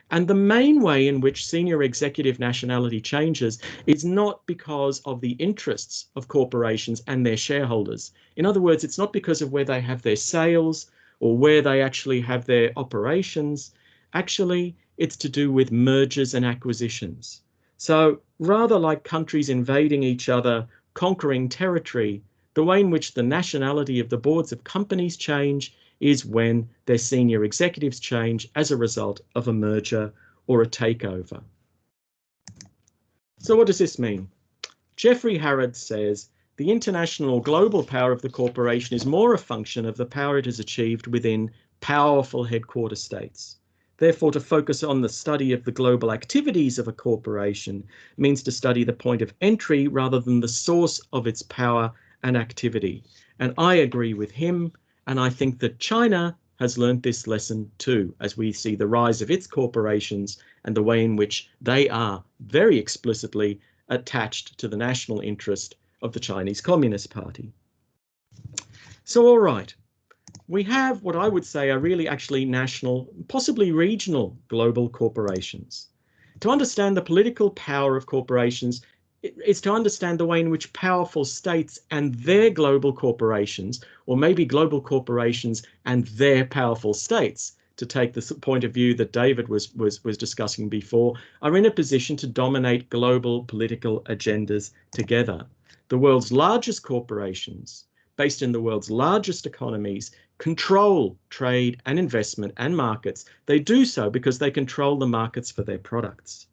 And the main way in which senior executive nationality changes is not because of the interests of corporations and their shareholders. In other words, it's not because of where they have their sales or where they actually have their operations. Actually, it's to do with mergers and acquisitions. So rather like countries invading each other, conquering territory, the way in which the nationality of the boards of companies change is when their senior executives change as a result of a merger or a takeover. So what does this mean? Jeffrey Harrod says, the international or global power of the corporation is more a function of the power it has achieved within powerful headquarter states. Therefore, to focus on the study of the global activities of a corporation means to study the point of entry rather than the source of its power and activity. And I agree with him, and I think that China has learned this lesson too, as we see the rise of its corporations and the way in which they are very explicitly attached to the national interest of the Chinese Communist Party. So, all right, we have what I would say are really actually national, possibly regional global corporations. To understand the political power of corporations, it's to understand the way in which powerful states and their global corporations, or maybe global corporations and their powerful states, to take the point of view that David was discussing before, are in a position to dominate global political agendas together. The world's largest corporations, based in the world's largest economies, control trade and investment and markets. They do so because they control the markets for their products.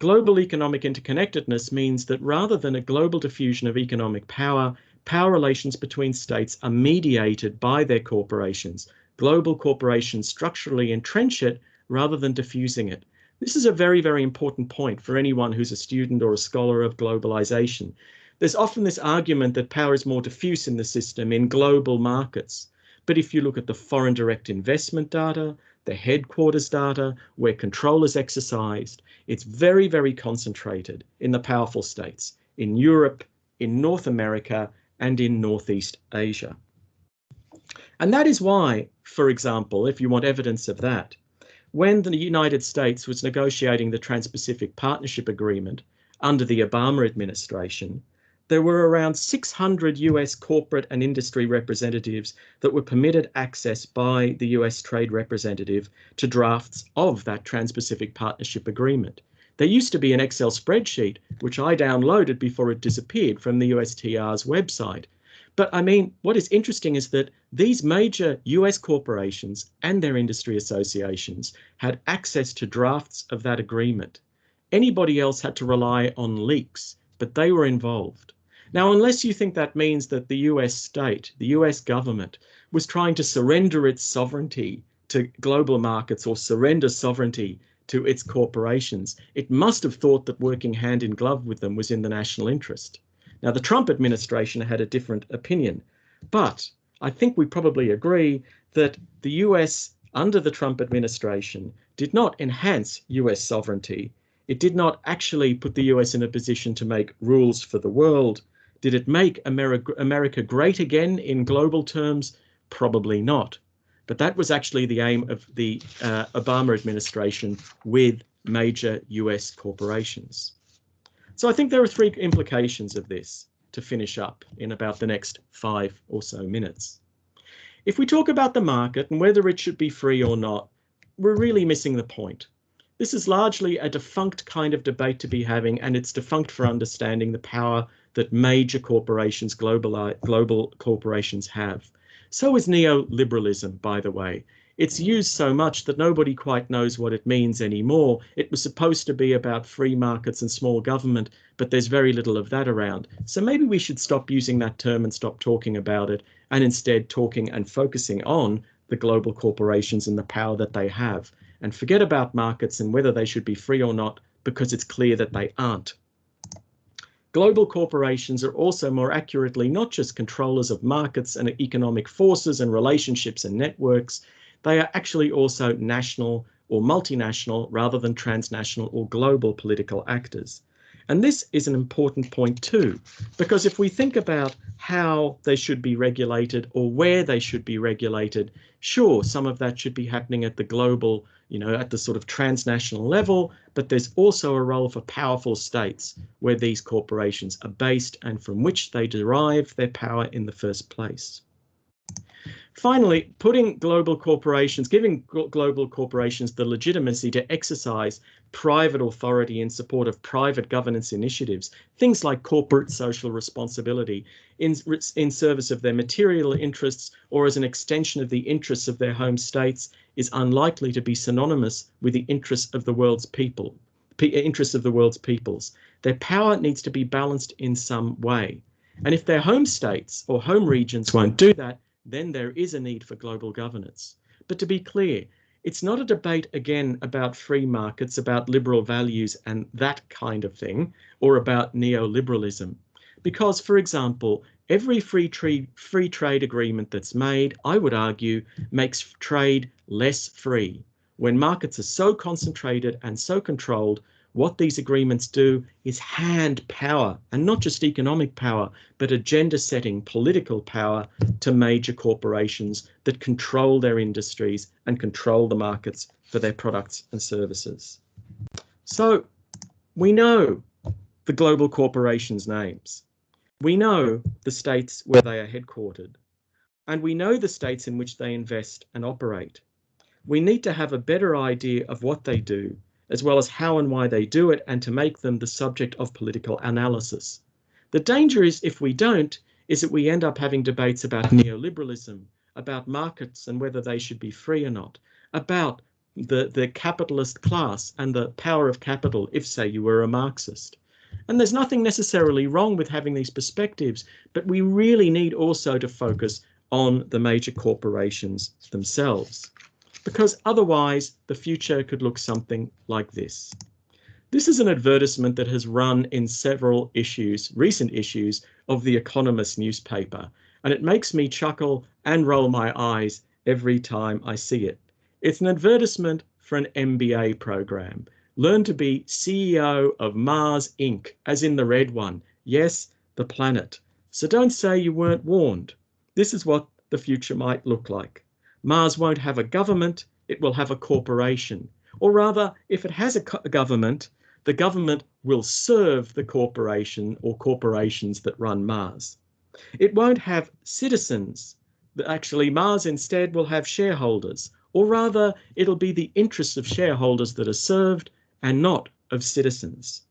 Global economic interconnectedness means that rather than a global diffusion of economic power, power relations between states are mediated by their corporations. Global corporations structurally entrench it rather than diffusing it. This is a very, very important point for anyone who's a student or a scholar of globalization. There's often this argument that power is more diffuse in the system in global markets. But if you look at the foreign direct investment data, the headquarters data, where control is exercised, it's very, very concentrated in the powerful states, in Europe, in North America, and in Northeast Asia. And that is why, for example, if you want evidence of that, when the United States was negotiating the Trans-Pacific Partnership Agreement under the Obama administration, there were around 600 US corporate and industry representatives that were permitted access by the US Trade Representative to drafts of that Trans-Pacific Partnership Agreement. There used to be an Excel spreadsheet, which I downloaded before it disappeared from the USTR's website. But I mean, what is interesting is that these major US corporations and their industry associations had access to drafts of that agreement. Anybody else had to rely on leaks, but they were involved. Now, unless you think that means that the US state, the US government, was trying to surrender its sovereignty to global markets or surrender sovereignty to its corporations, it must have thought that working hand in glove with them was in the national interest. Now, the Trump administration had a different opinion, but I think we probably agree that the US under the Trump administration did not enhance US sovereignty. It did not actually put the US in a position to make rules for the world. Did it make America great again in global terms? Probably not. But that was actually the aim of the Obama administration with major US corporations. So I think there are three implications of this to finish up in about the next 5 or so minutes. If we talk about the market and whether it should be free or not, we're really missing the point. This is largely a defunct kind of debate to be having, and it's defunct for understanding the power that major corporations, global corporations have. So is neoliberalism, by the way. It's used so much that nobody quite knows what it means anymore. It was supposed to be about free markets and small government, but there's very little of that around. So maybe we should stop using that term and stop talking about it, and instead talking and focusing on the global corporations and the power that they have, and forget about markets and whether they should be free or not, because it's clear that they aren't. Global corporations are also more accurately not just controllers of markets and economic forces and relationships and networks, they are actually also national or multinational rather than transnational or global political actors. And this is an important point too, because if we think about how they should be regulated or where they should be regulated, sure, some of that should be happening at the global, at the sort of transnational level, but there's also a role for powerful states where these corporations are based and from which they derive their power in the first place. Finally, giving global corporations the legitimacy to exercise private authority in support of private governance initiatives, things like corporate social responsibility, in service of their material interests or as an extension of the interests of their home states, is unlikely to be synonymous with the interests of the world's peoples. Their power needs to be balanced in some way. And if their home states or home regions won't do that, then there is a need for global governance. But to be clear, it's not a debate again about free markets, about liberal values and that kind of thing, or about neoliberalism. Because, for example, every free trade agreement that's made, I would argue, makes trade less free. When markets are so concentrated and so controlled, what these agreements do is hand power, and not just economic power, but agenda-setting political power to major corporations that control their industries and control the markets for their products and services. So we know the global corporations' names. We know the states where they are headquartered, and we know the states in which they invest and operate. we need to have a better idea of what they do, as well as how and why they do it, and to make them the subject of political analysis. The danger is, if we don't, is that we end up having debates about neoliberalism, about markets and whether they should be free or not, about the capitalist class and the power of capital, if, say, you were a Marxist. And there's nothing necessarily wrong with having these perspectives, but we really need also to focus on the major corporations themselves, because otherwise the future could look something like this. This is an advertisement that has run in several issues, recent issues of The Economist newspaper, and it makes me chuckle and roll my eyes every time I see it. It's an advertisement for an MBA program. Learn to be CEO of Mars Inc., as in the red one. Yes, the planet. So don't say you weren't warned. This is what the future might look like. Mars won't have a government, it will have a corporation. Or rather, if it has a government, the government will serve the corporation or corporations that run Mars. It won't have citizens. Actually, Mars instead will have shareholders, or rather, it'll be the interests of shareholders that are served and not of citizens.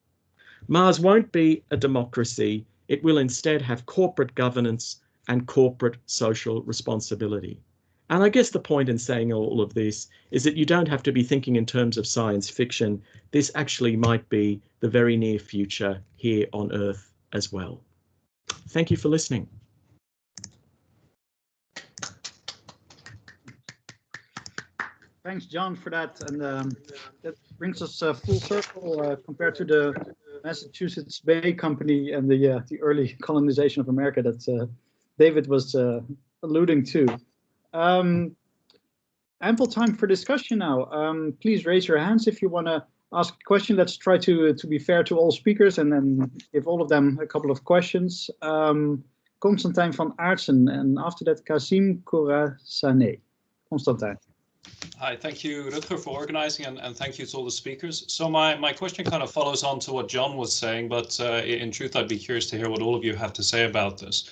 Mars won't be a democracy. It will instead have corporate governance and corporate social responsibility. And I guess the point in saying all of this is that you don't have to be thinking in terms of science fiction. This actually might be the very near future here on Earth as well. Thank you for listening. Thanks, John, for that. And that brings us full circle compared to the Massachusetts Bay Company and the early colonization of America that David was alluding to. Ample time for discussion now. Please raise your hands if you want to ask a question. Let's try to be fair to all speakers and then give all of them a couple of questions. Constantijn van Aartsen, and after that, Kasim Khorasaneh. Constantijn. Hi, thank you, Rutger, for organizing, and thank you to all the speakers. So my question kind of follows on to what John was saying, but in truth, I'd be curious to hear what all of you have to say about this.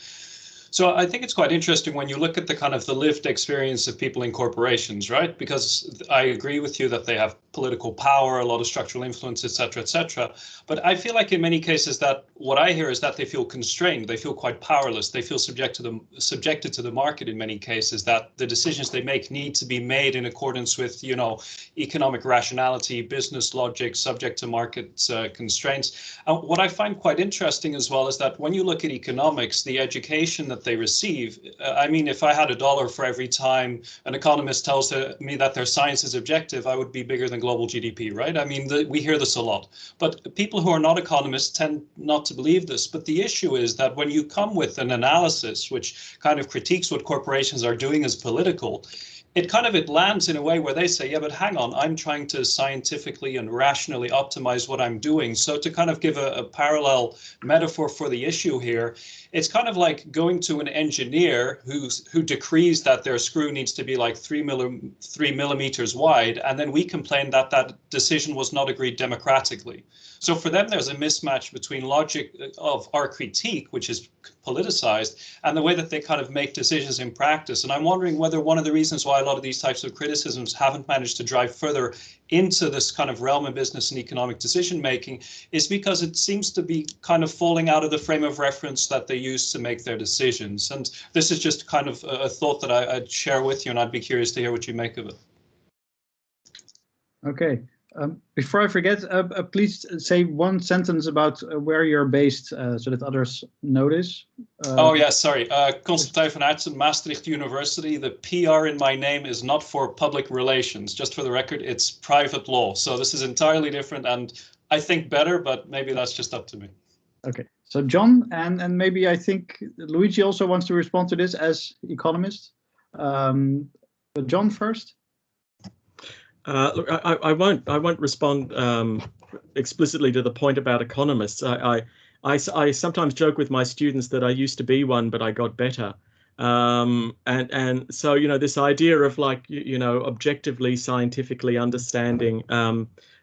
So I think it's quite interesting when you look at the kind of the lived experience of people in corporations, right? Because I agree with you that they have political power, a lot of structural influence, et cetera, et cetera. But I feel like in many cases that what I hear is that they feel constrained, they feel quite powerless, they feel subjected to the market in many cases, that the decisions they make need to be made in accordance with, you know, economic rationality, business logic, subject to market constraints. What I find quite interesting as well is that when you look at economics, the education that they receive, I mean, if I had $1 for every time an economist tells me that their science is objective, I would be bigger than global GDP, right? I mean, we hear this a lot, but people who are not economists tend not to believe this. But the issue is that when you come with an analysis which kind of critiques what corporations are doing as political, it lands in a way where they say, yeah, but hang on, I'm trying to scientifically and rationally optimize what I'm doing. So to kind of give a parallel metaphor for the issue here, it's kind of like going to an engineer who decrees that their screw needs to be like 3 millimeters wide, and then we complain that that decision was not agreed democratically. So for them, there's a mismatch between logic of our critique, which is politicized, and the way that they kind of make decisions in practice. And I'm wondering whether one of the reasons why a lot of these types of criticisms haven't managed to drive further into this kind of realm of business and economic decision making is because it seems to be kind of falling out of the frame of reference that they use to make their decisions. And this is just kind of a thought that I'd share with you, and I'd be curious to hear what you make of it. Okay. Before I forget, please say one sentence about where you're based so that others notice. Oh, yeah, sorry. Constantijn van Aartsen, Maastricht University. The PR in my name is not for public relations. Just for the record, it's private law. So this is entirely different and I think better, but maybe that's just up to me. Okay. So John, and maybe I think Luigi also wants to respond to this as economist. But John first. Look, I won't respond explicitly to the point about economists. I sometimes joke with my students that I used to be one, but I got better. And so, you know, this idea of like, you know, objectively, scientifically understanding.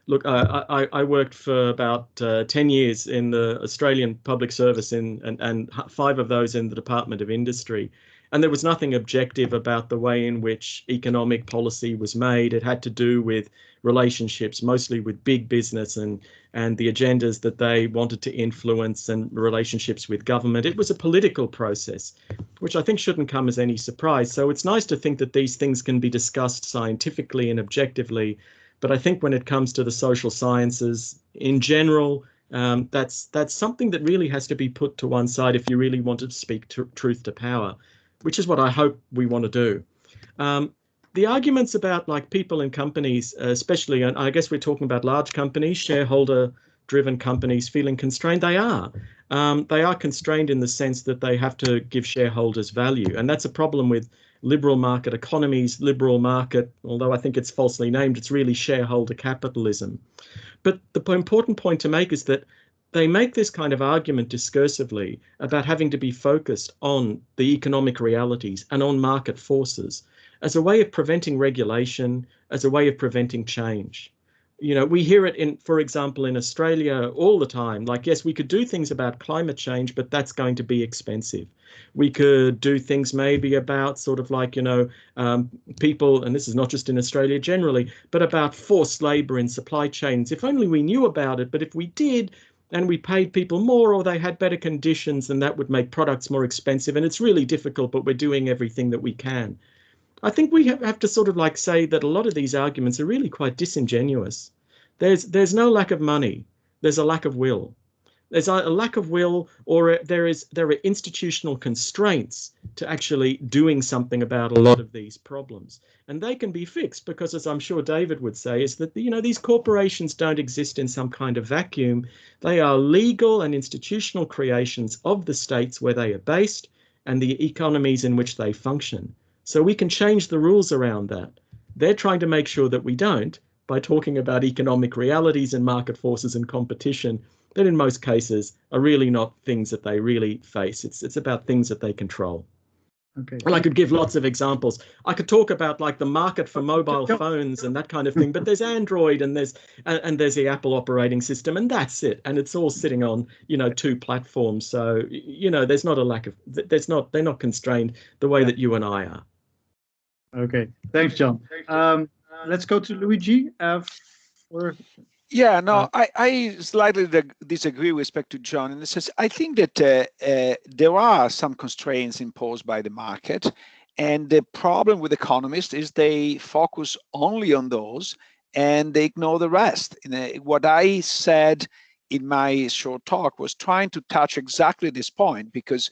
Look, I worked for about 10 years in the Australian public service and 5 of those in the Department of Industry. And there was nothing objective about the way in which economic policy was made. It had to do with relationships, mostly with big business and the agendas that they wanted to influence and relationships with government. It was a political process, which I think shouldn't come as any surprise. So it's nice to think that these things can be discussed scientifically and objectively. But I think when it comes to the social sciences in general, that's something that really has to be put to one side if you really want to speak truth to power, which is what I hope we want to do. The arguments about like people and companies, especially, and I guess we're talking about large companies, shareholder-driven companies feeling constrained. They are constrained in the sense that they have to give shareholders value, and that's a problem with liberal market economies. Liberal market, although I think it's falsely named, it's really shareholder capitalism. But the important point to make is that they make this kind of argument discursively about having to be focused on the economic realities and on market forces as a way of preventing regulation, as a way of preventing change. You know, we hear it for example, in Australia all the time, like, yes, we could do things about climate change, but that's going to be expensive. We could do things maybe about sort of like, people, and this is not just in Australia generally, but about forced labor in supply chains. If only we knew about it, but if we did, and we paid people more or they had better conditions, then that would make products more expensive. And it's really difficult, but we're doing everything that we can. I think we have to sort of like say that a lot of these arguments are really quite disingenuous. There's no lack of money. There's a lack of will. There's a lack of will, or there are institutional constraints to actually doing something about a lot of these problems. And they can be fixed because, as I'm sure David would say, is that, these corporations don't exist in some kind of vacuum. They are legal and institutional creations of the states where they are based and the economies in which they function. So we can change the rules around that. They're trying to make sure that we don't by talking about economic realities and market forces and competition that in most cases are really not things that they really face. It's about things that they control. Okay. Well, I could give lots of examples. I could talk about like the market for mobile phones and that kind of thing, but there's Android and there's the Apple operating system, and that's it. And it's all sitting on, 2 platforms. So, there's not a lack of, they're not constrained the way that you and I are. Okay, thanks, John. Let's go to Luigi. I slightly disagree with respect to John in the sense I think that there are some constraints imposed by the market, and the problem with economists is they focus only on those and they ignore the rest. What I said in my short talk was trying to touch exactly this point, because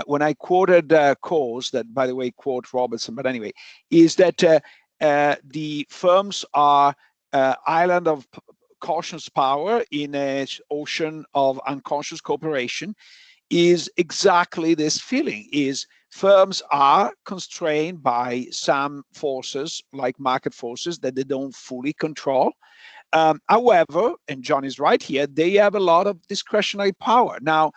when I quoted Coase, that by the way quote Robertson, but anyway, is that the firms are island of cautious power in an ocean of unconscious cooperation, is exactly this feeling, is firms are constrained by some forces like market forces that they don't fully control. However, and John is right here, they have a lot of discretionary power. Now,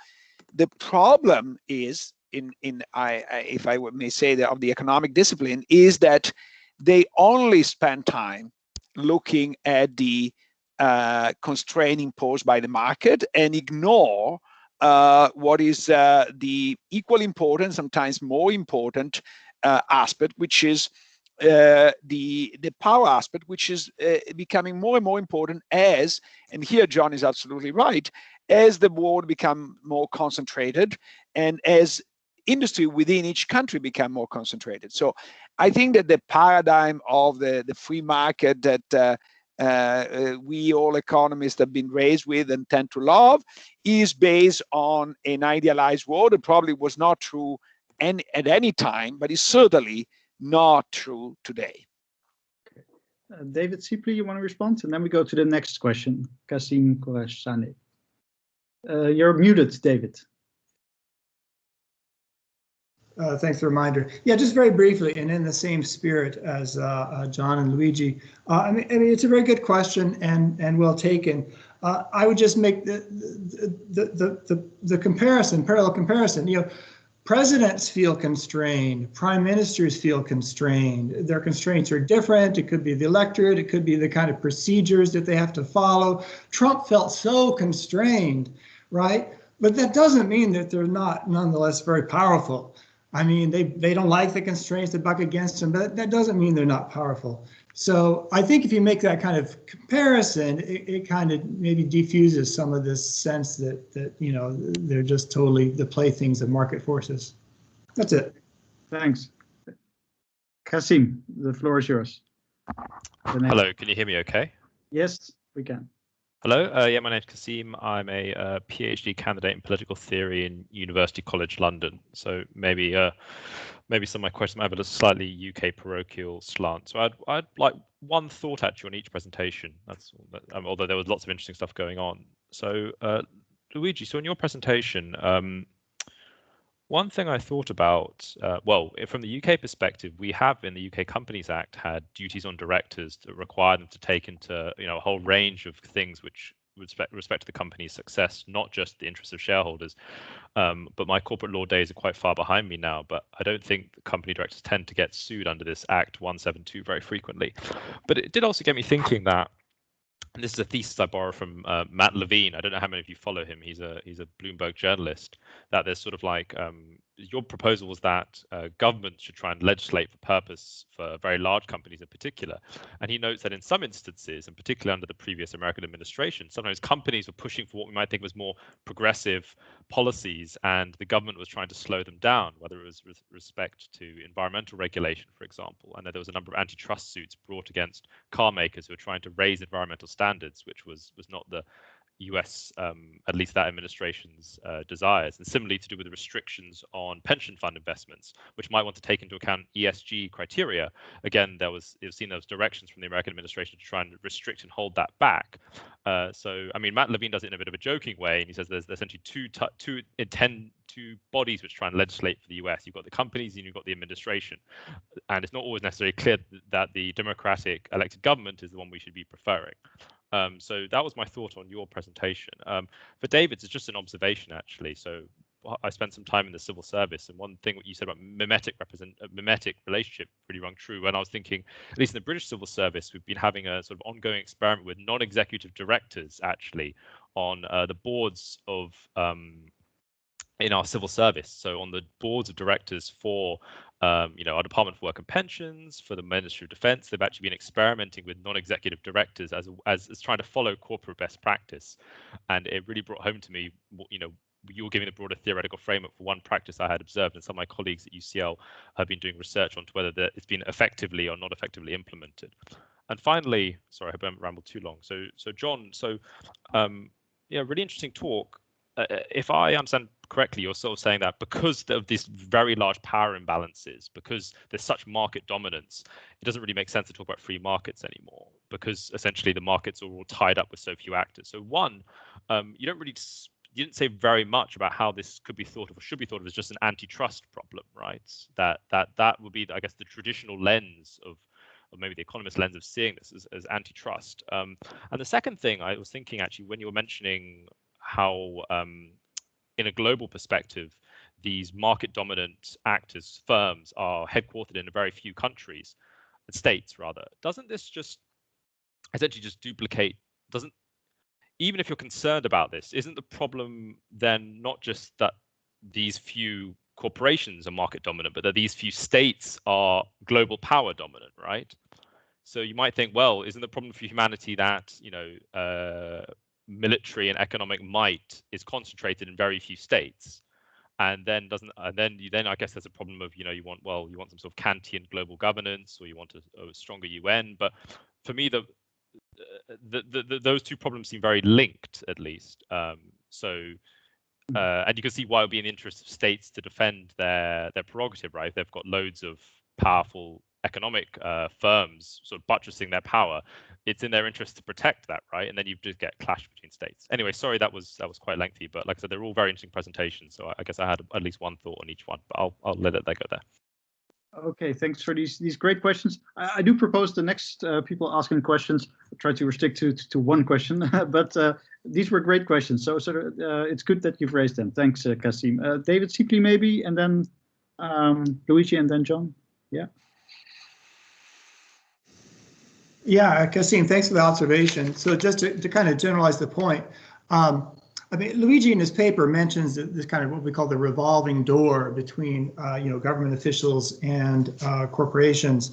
the problem is, if I may say that, of the economic discipline, is that they only spend time looking at the constraint imposed by the market and ignore what is the equally important, sometimes more important aspect, which is the power aspect, which is becoming more and more important as, and here John is absolutely right, as the world become more concentrated and as industry within each country become more concentrated. So I think that the paradigm of the free market that we all economists have been raised with and tend to love is based on an idealized world. It probably was not true at any time, but it's certainly not true today. David Sipley, you want to respond? And then we go to the next question, Kasim Kourashani. You're muted, David. Thanks for the reminder. Yeah, just very briefly, and in the same spirit as John and Luigi. I mean, it's a very good question and well taken. I would just make the comparison, parallel comparison. Presidents feel constrained. Prime ministers feel constrained. Their constraints are different. It could be the electorate. It could be the kind of procedures that they have to follow. Trump felt so constrained, right? But that doesn't mean that they're not nonetheless very powerful. I mean, they don't like the constraints that buck against them, but that doesn't mean they're not powerful. So I think if you make that kind of comparison, it kind of maybe diffuses some of this sense that you know, they're just totally the playthings of market forces. That's it. Thanks. Kasim, the floor is yours. Hello, can you hear me okay? Yes, we can. Hello, yeah, my name's Kasim. I'm a PhD candidate in political theory in University College London. So maybe some of my questions might have a slightly UK parochial slant. So I'd like one thought actually on each presentation. That's although there was lots of interesting stuff going on. So Luigi, so in your presentation, one thing I thought about, well, from the UK perspective, we have in the UK Companies Act had duties on directors that require them to take into, you know, a whole range of things which respect to the company's success, not just the interests of shareholders. But my corporate law days are quite far behind me now, but I don't think the company directors tend to get sued under this Act 172 very frequently. But it did also get me thinking that, and this is a thesis I borrow from Matt Levine. I don't know how many of you follow him. He's a Bloomberg journalist. That there's sort of like your proposal was that governments should try and legislate for purpose for very large companies in particular. And he notes that in some instances, and particularly under the previous American administration, sometimes companies were pushing for what we might think was more progressive policies, and the government was trying to slow them down, whether it was with respect to environmental regulation, for example. I know there was a number of antitrust suits brought against car makers who were trying to raise environmental standards, which was not the US, at least that administration's desires. And similarly to do with the restrictions on pension fund investments, which might want to take into account ESG criteria. Again, you've seen those directions from the American administration to try and restrict and hold that back. So, I mean, Matt Levine does it in a bit of a joking way, and he says there's essentially two bodies which try and legislate for the US. You've got the companies and you've got the administration. And it's not always necessarily clear that the democratic elected government is the one we should be preferring. So that was my thought on your presentation. For David's, it's just an observation, actually. So I spent some time in the civil service, and one thing what you said about mimetic relationship really rung true. When I was thinking, at least in the British civil service, we've been having a sort of ongoing experiment with non-executive directors, actually, on the boards of in our civil service. So on the boards of directors for our Department for Work and Pensions, for the Ministry of Defence, they've actually been experimenting with non-executive directors as trying to follow corporate best practice. And it really brought home to me, you were giving the broader theoretical framework for one practice I had observed, and some of my colleagues at UCL have been doing research on whether it's been effectively or not effectively implemented. And finally, sorry, I hope I haven't rambled too long. So John, really interesting talk. If I understand correctly, you're sort of saying that because of these very large power imbalances, because there's such market dominance, it doesn't really make sense to talk about free markets anymore, because essentially the markets are all tied up with so few actors. So one, you didn't say very much about how this could be thought of or should be thought of as just an antitrust problem, right? That would be, I guess, the traditional lens of maybe the economist lens of seeing this as antitrust. And the second thing I was thinking, actually, when you were mentioning how in a global perspective, these market dominant actors, firms, are headquartered in a very few countries, states rather. Doesn't this just essentially just duplicate, even if you're concerned about this, isn't the problem then not just that these few corporations are market dominant, but that these few states are global power dominant, right? So you might think, well, isn't the problem for humanity that, military and economic might is concentrated in very few states, and then I guess there's a problem of you want some sort of Kantian global governance, or you want a stronger UN. But for me, those two problems seem very linked, at least. And you can see why it would be in the interest of states to defend their prerogative, right? They've got loads of powerful economic firms sort of buttressing their power. It's in their interest to protect that, right? And then you just get clash between states. Anyway, sorry, that was quite lengthy, but like I said, they're all very interesting presentations. So I guess I had at least one thought on each one, but I'll let it go there. Okay, thanks for these great questions. I do propose the next people asking questions try to restrict to one question, but these were great questions. So it's good that you've raised them. Thanks, Kasim. David Sipley maybe, and then Luigi, and then John. Yeah. Yeah, Kasim, thanks for the observation. So just to kind of generalize the point, I mean, Luigi in his paper mentions this kind of what we call the revolving door between, government officials and corporations.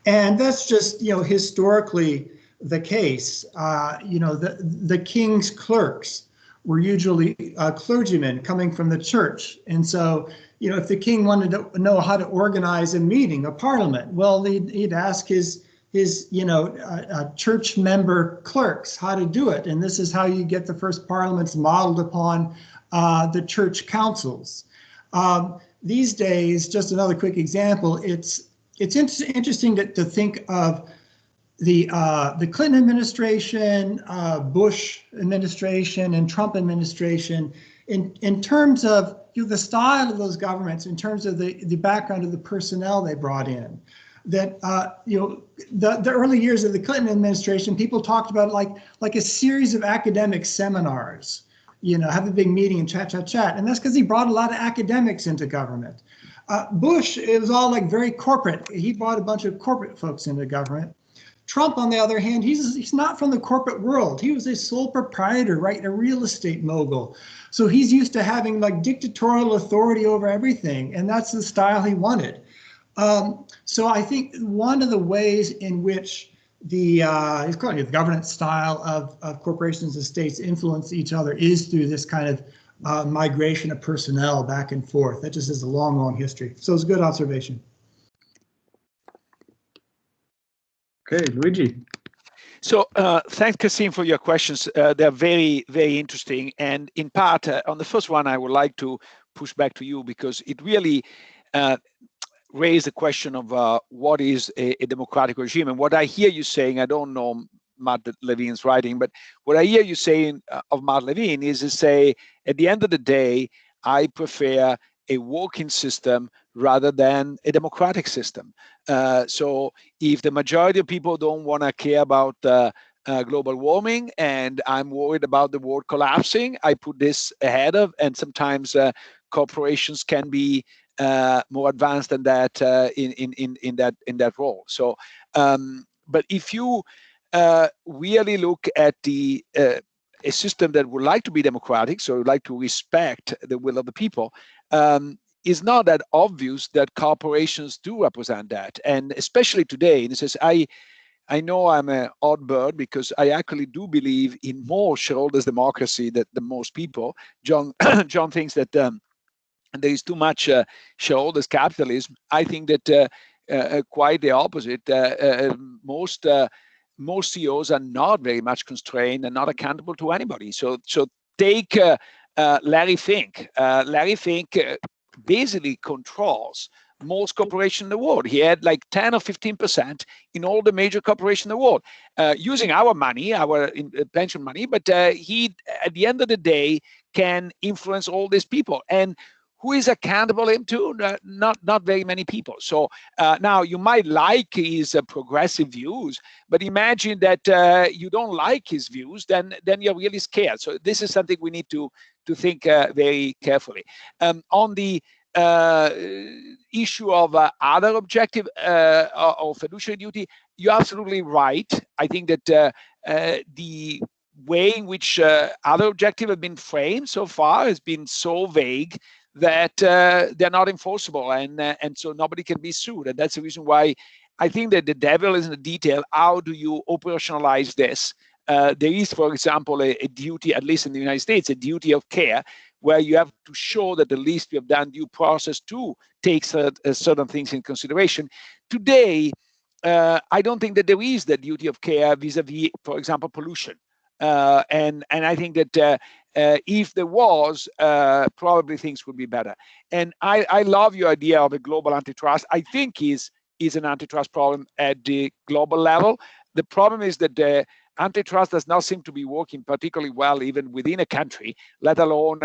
And that's just, historically the case. The king's clerks were usually clergymen coming from the church. And so, if the king wanted to know how to organize a meeting, a parliament, well, he'd ask his church member clerks how to do it. And this is how you get the first parliaments modeled upon the church councils. These days, just another quick example, it's interesting to think of the Clinton administration, Bush administration, and Trump administration in terms of the style of those governments, in terms of the background of the personnel they brought in. That the early years of the Clinton administration, people talked about it like a series of academic seminars, have a big meeting and chat. And that's because he brought a lot of academics into government. Bush, it was all like very corporate. He brought a bunch of corporate folks into government. Trump, on the other hand, he's not from the corporate world. He was a sole proprietor, right? A real estate mogul. So he's used to having like dictatorial authority over everything. And that's the style he wanted. So I think one of the ways in which the governance style of corporations and states influence each other is through this kind of migration of personnel back and forth. That just is a long, long history. So it's a good observation. Okay, Luigi. So thanks, Kasim, for your questions. They're very, very interesting. And in part, on the first one, I would like to push back to you because it really raised the question of what is a democratic regime. And what I hear you saying, I don't know Matt Levine's writing, but what I hear you saying of Matt Levine is to say, at the end of the day, I prefer a working system rather than a democratic system. So if the majority of people don't want to care about global warming and I'm worried about the world collapsing, I put this ahead of, and sometimes corporations can be more advanced than that in that role. So, but if you really look at a system that would like to be democratic, so would like to respect the will of the people, it's not that obvious that corporations do represent that, and especially today. And it says I know I'm an odd bird because I actually do believe in more shareholders democracy than most people. John thinks that there is too much shareholders capitalism. I think that quite the opposite. Most CEOs are not very much constrained and not accountable to anybody. So take Larry Fink. Larry Fink basically controls most corporations in the world. He had like 10 or 15% in all the major corporations in the world, using our money, our pension money. But he, at the end of the day, can influence all these people. And who is accountable to him too? Not very many people. So now you might like his progressive views, but imagine that you don't like his views, then you're really scared. So this is something we need to think very carefully. On the issue of other objective or fiduciary duty, you're absolutely right. I think that the way in which other objectives have been framed so far has been so vague that they're not enforceable, and so nobody can be sued. And that's the reason why I think that the devil is in the detail. How do you operationalize this? There is, for example, a duty, at least in the United States, a duty of care, where you have to show that at least you have done due process to take certain things in consideration. Today, I don't think that there is the duty of care vis-a-vis, for example, pollution. And I think that if there was, probably things would be better. And I love your idea of a global antitrust. I think is an antitrust problem at the global level. The problem is that the antitrust does not seem to be working particularly well even within a country, let alone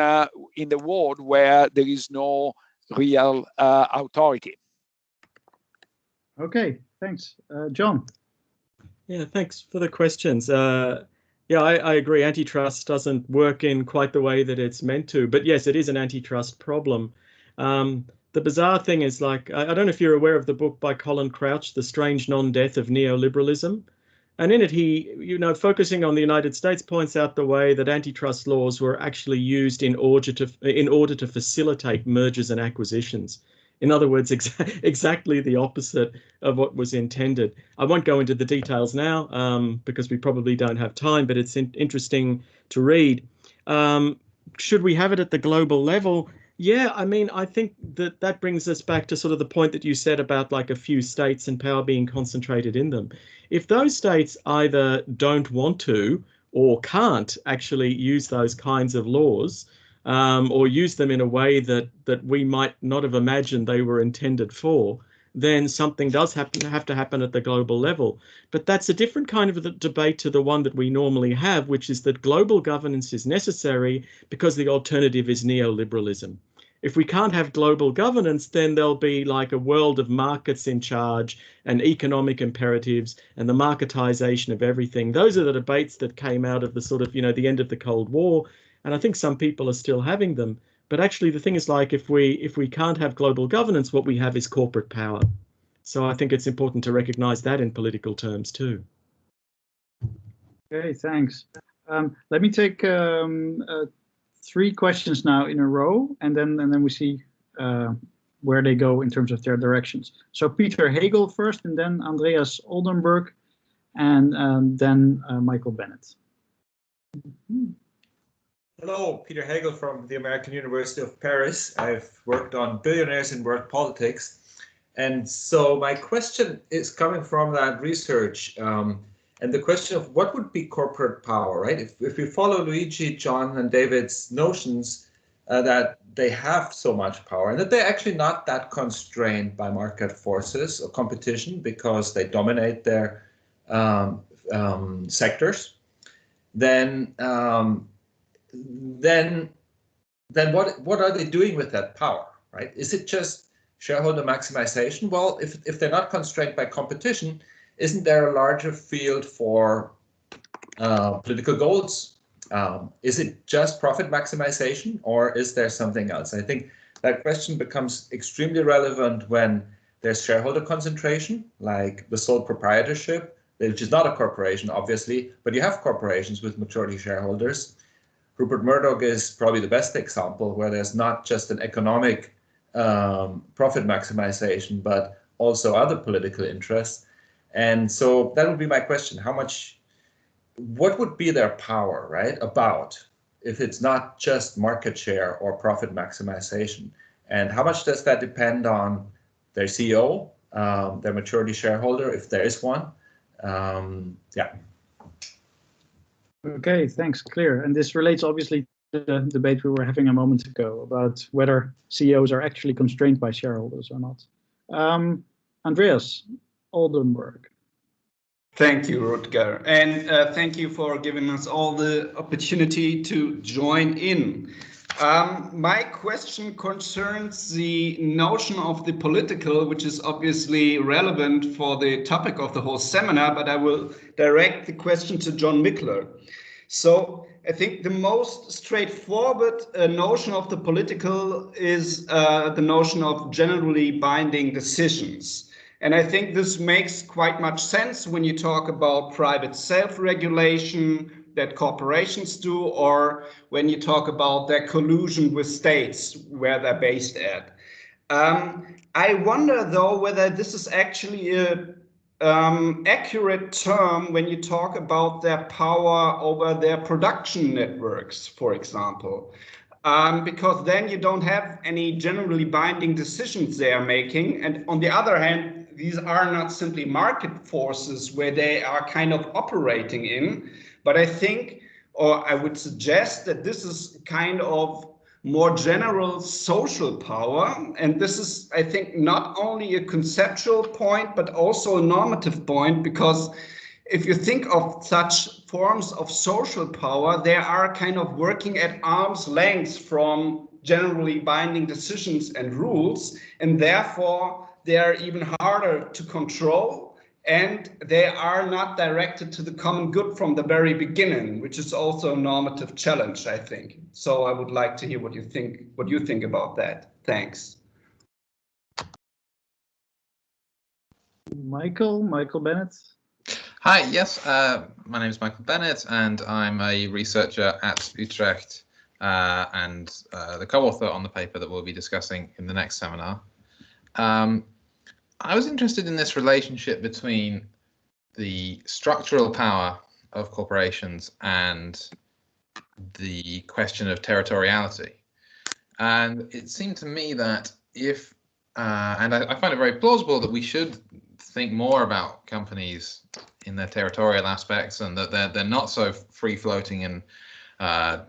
in the world where there is no real authority. Okay, thanks. John. Yeah, thanks for the questions. Yeah, I agree. Antitrust doesn't work in quite the way that it's meant to. But yes, it is an antitrust problem. The bizarre thing is, like, I don't know if you're aware of the book by Colin Crouch, The Strange Non-Death of Neoliberalism. And in it, he, focusing on the United States, points out the way that antitrust laws were actually used in order to facilitate mergers and acquisitions. In other words, exactly the opposite of what was intended. I won't go into the details now because we probably don't have time, but it's interesting to read. Should we have it at the global level? Yeah, I mean, I think that brings us back to sort of the point that you said about like a few states and power being concentrated in them. If those states either don't want to or can't actually use those kinds of laws, or use them in a way that we might not have imagined they were intended for, then something does have to happen at the global level. But that's a different kind of a debate to the one that we normally have, which is that global governance is necessary because the alternative is neoliberalism. If we can't have global governance, then there'll be like a world of markets in charge and economic imperatives and the marketization of everything. Those are the debates that came out of the sort of, the end of the Cold War. And I think some people are still having them. But actually, the thing is, like, if we can't have global governance, what we have is corporate power. So I think it's important to recognize that in political terms too. Okay, thanks. Let me take 3 questions now in a row, and then we see where they go in terms of their directions. So Peter Hagel first, and then Andreas Oldenburg, and then Michael Bennett. Hello, Peter Hagel from the American University of Paris. I've worked on billionaires in world politics. And so my question is coming from that research and the question of what would be corporate power, right? If we follow Luigi, John, and David's notions that they have so much power and that they're actually not that constrained by market forces or competition because they dominate their sectors, then what are they doing with that power, right? Is it just shareholder maximization? Well, if they're not constrained by competition, isn't there a larger field for political goals? Is it just profit maximization, or is there something else? I think that question becomes extremely relevant when there's shareholder concentration, like the sole proprietorship, which is not a corporation, obviously, but you have corporations with majority shareholders. Rupert Murdoch is probably the best example where there's not just an economic profit maximization, but also other political interests. And so that would be my question. What would be their power, right, about if it's not just market share or profit maximization? And how much does that depend on their CEO, their majority shareholder, if there is one? Yeah. Okay, thanks, clear. And this relates obviously to the debate we were having a moment ago about whether CEOs are actually constrained by shareholders or not. Andreas Oldenburg. Thank you, Rutger, and thank you for giving us all the opportunity to join in. My question concerns the notion of the political, which is obviously relevant for the topic of the whole seminar, but I will direct the question to John Mickler. So I think the most straightforward notion of the political is the notion of generally binding decisions. And I think this makes quite much sense when you talk about private self-regulation that corporations do, or when you talk about their collusion with states where they're based at. I wonder, though, whether this is actually a accurate term when you talk about their power over their production networks, for example. Because then you don't have any generally binding decisions they are making. And on the other hand, these are not simply market forces where they are kind of operating in, but I think, or I would suggest that this is kind of more general social power. And this is, I think, not only a conceptual point, but also a normative point, because if you think of such forms of social power, they are kind of working at arm's length from generally binding decisions and rules, and therefore they are even harder to control, and they are not directed to the common good from the very beginning, which is also a normative challenge, I think. So I would like to hear what you think about that. Thanks. Michael Bennett. Hi, yes, my name is Michael Bennett, and I'm a researcher at Utrecht and the co-author on the paper that we'll be discussing in the next seminar. I was interested in this relationship between the structural power of corporations and the question of territoriality. And it seemed to me that if, and I find it very plausible that we should think more about companies in their territorial aspects, and that they're not so free-floating and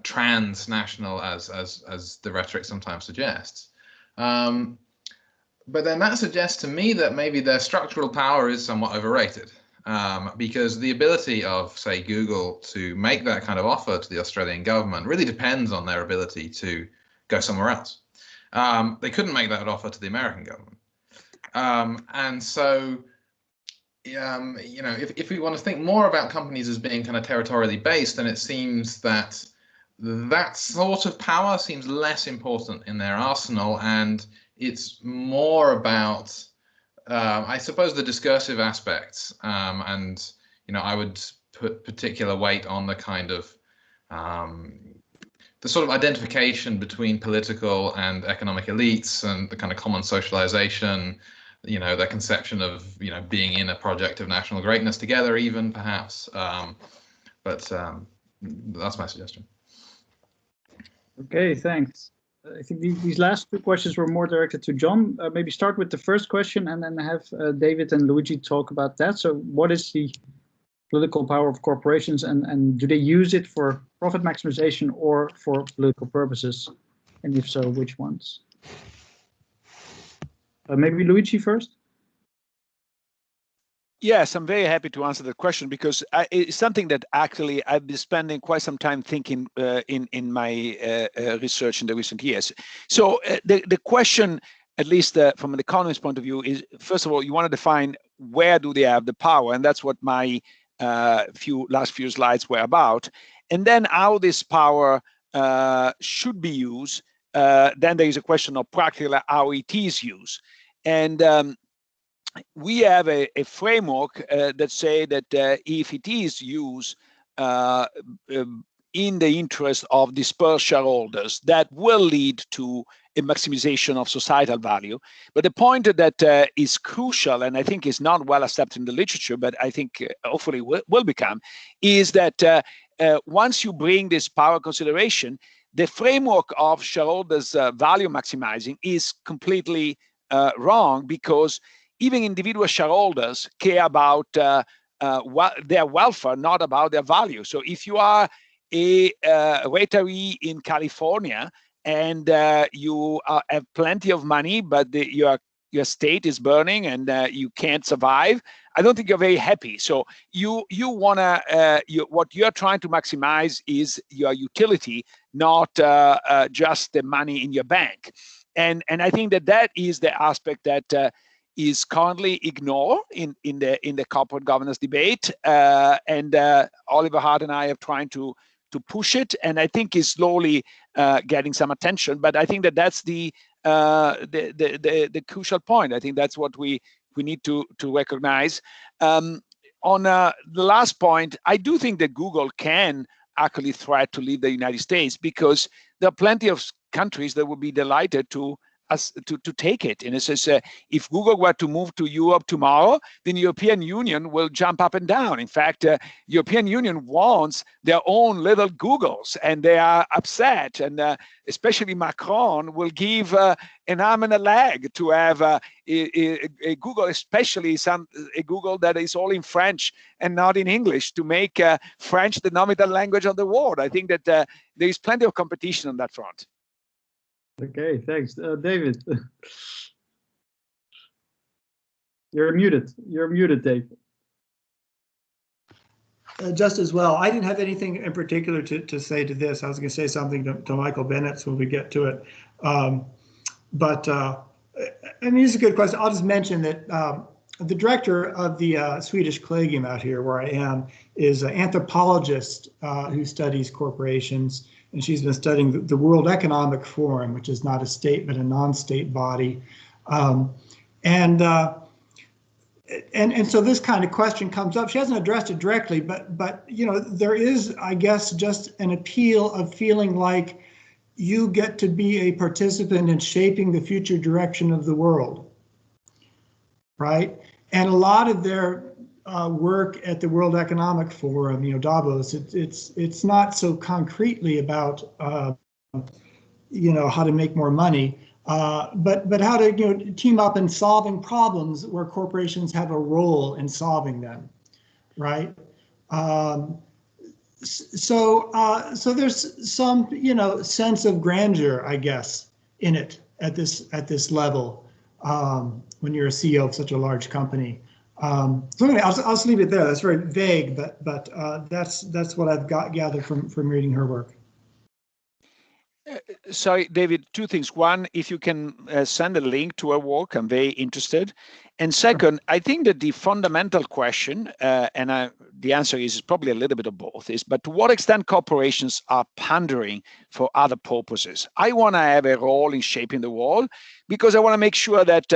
transnational as the rhetoric sometimes suggests. But then that suggests to me that maybe their structural power is somewhat overrated, because the ability of, say, Google to make that kind of offer to the Australian government really depends on their ability to go somewhere else. They couldn't make that offer to the American government. And so, you know, if we want to think more about companies as being kind of territorially based, then it seems that that sort of power seems less important in their arsenal, and it's more about, I suppose, the discursive aspects. And, you know, I would put particular weight on the kind of, the sort of identification between political and economic elites and the kind of common socialization, you know, their conception of, you know, being in a project of national greatness together, even perhaps. But that's my suggestion. Okay, thanks. I think these last two questions were more directed to John. Maybe start with the first question and then have David and Luigi talk about that. So what is the political power of corporations, and do they use it for profit maximization or for political purposes? And if so, which ones? Maybe Luigi first. Yes, I'm very happy to answer the question, because it's something that actually I've been spending quite some time thinking in my research in the recent years. So the question, at least from an economist point of view, is, first of all, you want to define where do they have the power, and that's what my last few slides were about. And then how this power should be used. Then there is a question of practically how it is used. And we have a framework that say that if it is used in the interest of dispersed shareholders, that will lead to a maximization of societal value. But the point that is crucial, and I think is not well accepted in the literature, but I think hopefully will become, is that once you bring this power consideration, the framework of shareholders' value maximizing is completely wrong, because even individual shareholders care about their welfare, not about their value. So if you are a retiree in California and you have plenty of money, but your state is burning and you can't survive, I don't think you're very happy. So you wanna what you're trying to maximize is your utility, not just the money in your bank. And I think that is the aspect that is currently ignored in the corporate governance debate, and Oliver Hart and I are trying to push it, and I think is slowly getting some attention. But I think that's the crucial point. I think that's what we need to recognize. On the last point, I do think that Google can actually threat to leave the United States, because there are plenty of countries that would be delighted to take it. And it says, if Google were to move to Europe tomorrow, then the European Union will jump up and down. In fact, European Union wants their own little Googles, and they are upset. And especially Macron will give an arm and a leg to have a Google, especially a Google that is all in French and not in English, to make French the nominal language of the world. I think that there is plenty of competition on that front. Okay, thanks. David. You're muted. You're muted, David. Just as well. I didn't have anything in particular to say to this. I was going to say something to Michael Bennett when we get to it. But I mean, it's a good question. I'll just mention that the director of the Swedish Collegium out here where I am is an anthropologist who studies corporations. And she's been studying the World Economic Forum, which is not a state, but a non-state body. and so this kind of question comes up. She hasn't addressed it directly, but you know, there is, I guess, just an appeal of feeling like you get to be a participant in shaping the future direction of the world, right? And a lot of their work at the World Economic Forum, you know, Davos, it's not so concretely about you know, how to make more money, but how to, you know, team up in solving problems where corporations have a role in solving them, right? So there's some, you know, sense of grandeur, I guess, in it at this level when you're a CEO of such a large company. So anyway, I'll just leave it there. That's very vague, but that's what I've gathered from reading her work. Sorry, David, two things. One, if you can send a link to her work, I'm very interested. And second, I think that the fundamental question, and the answer is probably a little bit of both, is, but to what extent corporations are pandering for other purposes? I want to have a role in shaping the world because I want to make sure that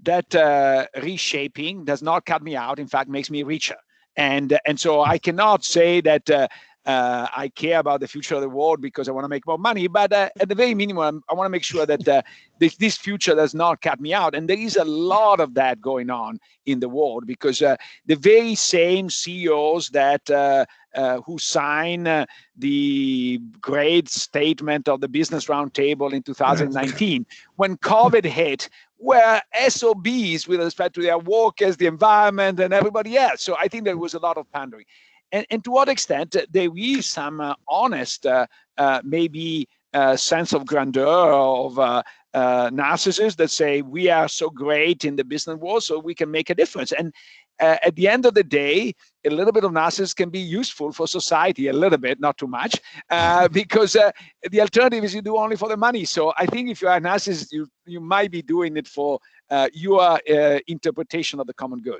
that reshaping does not cut me out, in fact, makes me richer. And so I cannot say that I care about the future of the world because I want to make more money, but at the very minimum, I want to make sure that this future does not cut me out. And there is a lot of that going on in the world because the very same CEOs that who sign the great statement of the Business Roundtable in 2019, when COVID hit, were SOBs with respect to their workers, the environment, and everybody else. So I think there was a lot of pandering. And to what extent there is some honest, maybe sense of grandeur of narcissists that say we are so great in the business world, so we can make a difference. And at the end of the day, a little bit of narcissism can be useful for society, a little bit, not too much, because the alternative is you do only for the money. So I think if you are a narcissist, you might be doing it for your interpretation of the common good.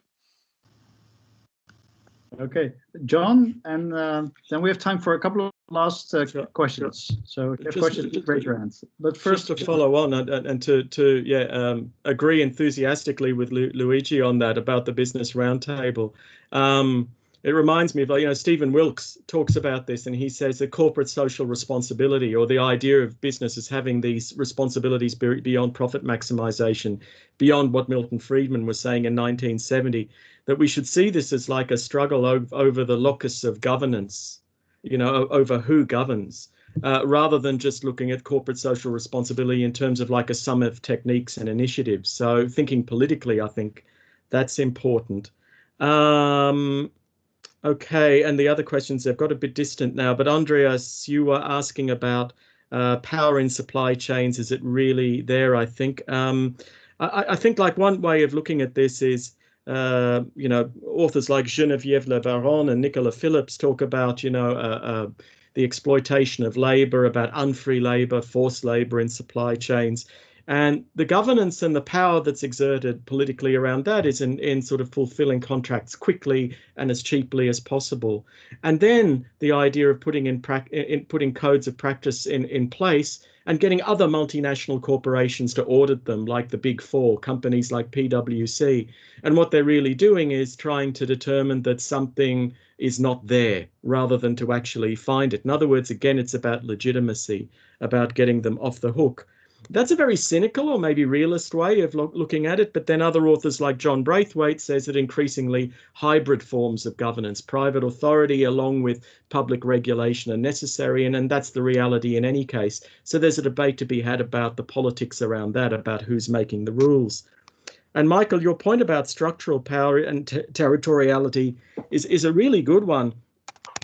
Okay, John, and then we have time for a couple of last questions. So if you have questions, raise your hands. But first, to follow on and to agree enthusiastically with Luigi on that about the Business Roundtable. It reminds me of, you know, Stephen Wilkes talks about this, and he says that corporate social responsibility, or the idea of businesses having these responsibilities beyond profit maximization, beyond what Milton Friedman was saying in 1970, that we should see this as like a struggle over the locus of governance, you know, over who governs, rather than just looking at corporate social responsibility in terms of like a sum of techniques and initiatives. So thinking politically, I think that's important. Okay, and the other questions, they've got a bit distant now, but Andreas, you were asking about power in supply chains. Is it really there, I think? I think like one way of looking at this is, you know, authors like Geneviève Le Baron and Nicola Phillips talk about, you know, the exploitation of labor, about unfree labor, forced labor in supply chains. And the governance and the power that's exerted politically around that is in sort of fulfilling contracts quickly and as cheaply as possible. And then the idea of putting putting codes of practice in place and getting other multinational corporations to audit them, like the Big Four, companies like PwC. And what they're really doing is trying to determine that something is not there rather than to actually find it. In other words, again, it's about legitimacy, about getting them off the hook. That's a very cynical or maybe realist way of looking at it, but then other authors like John Braithwaite says that increasingly hybrid forms of governance, private authority along with public regulation are necessary, and that's the reality in any case. So there's a debate to be had about the politics around that, about who's making the rules. And Michael, your point about structural power and territoriality is a really good one,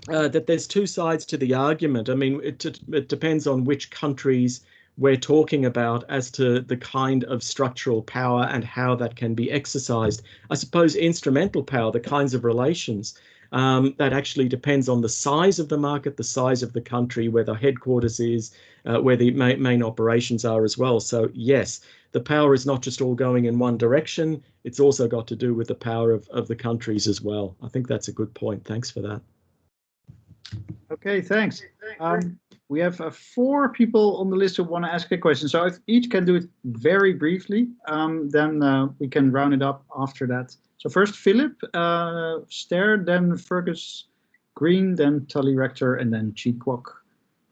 that there's two sides to the argument. I mean, it depends on which countries we're talking about as to the kind of structural power and how that can be exercised. I suppose instrumental power, the kinds of relations, that actually depends on the size of the market, the size of the country, where the headquarters is, where the main operations are as well. So yes, the power is not just all going in one direction. It's also got to do with the power of the countries as well. I think that's a good point. Thanks for that. Okay, thanks. We have 4 people on the list who want to ask a question. So if each can do it very briefly, then we can round it up after that. So first Philip, Ster, then Fergus Green, then Tully Rector, and then Chi Kwok.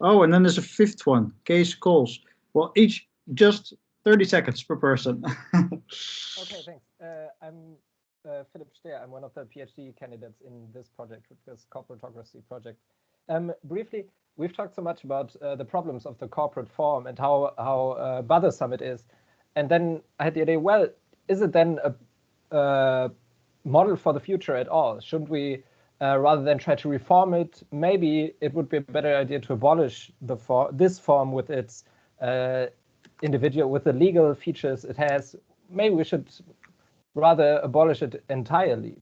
Oh, and then there's a 5th one, Kees Coles. Well, each just 30 seconds per person. Okay, thanks. I'm Philip Ster. I'm one of the PhD candidates in this project, this corporatocracy project. Briefly, we've talked so much about the problems of the corporate form and how bothersome it is. And then I had the idea, well, is it then a model for the future at all? Shouldn't we, rather than try to reform it, maybe it would be a better idea to abolish this form with its with the legal features it has. Maybe we should rather abolish it entirely.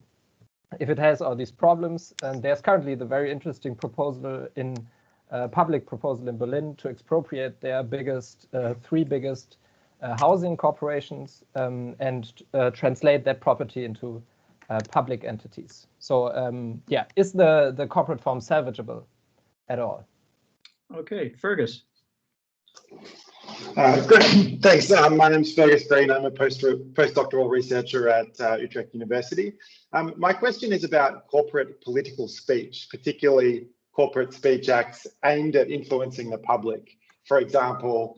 If it has all these problems, and there's currently the very interesting proposal in public proposal in Berlin to expropriate their biggest 3 biggest housing corporations and translate that property into public entities. So yeah, is the corporate form salvageable at all? Okay, Fergus. Great, thanks. My name's Fergus Green. I'm a postdoctoral researcher at Utrecht University. My question is about corporate political speech, particularly corporate speech acts aimed at influencing the public. For example,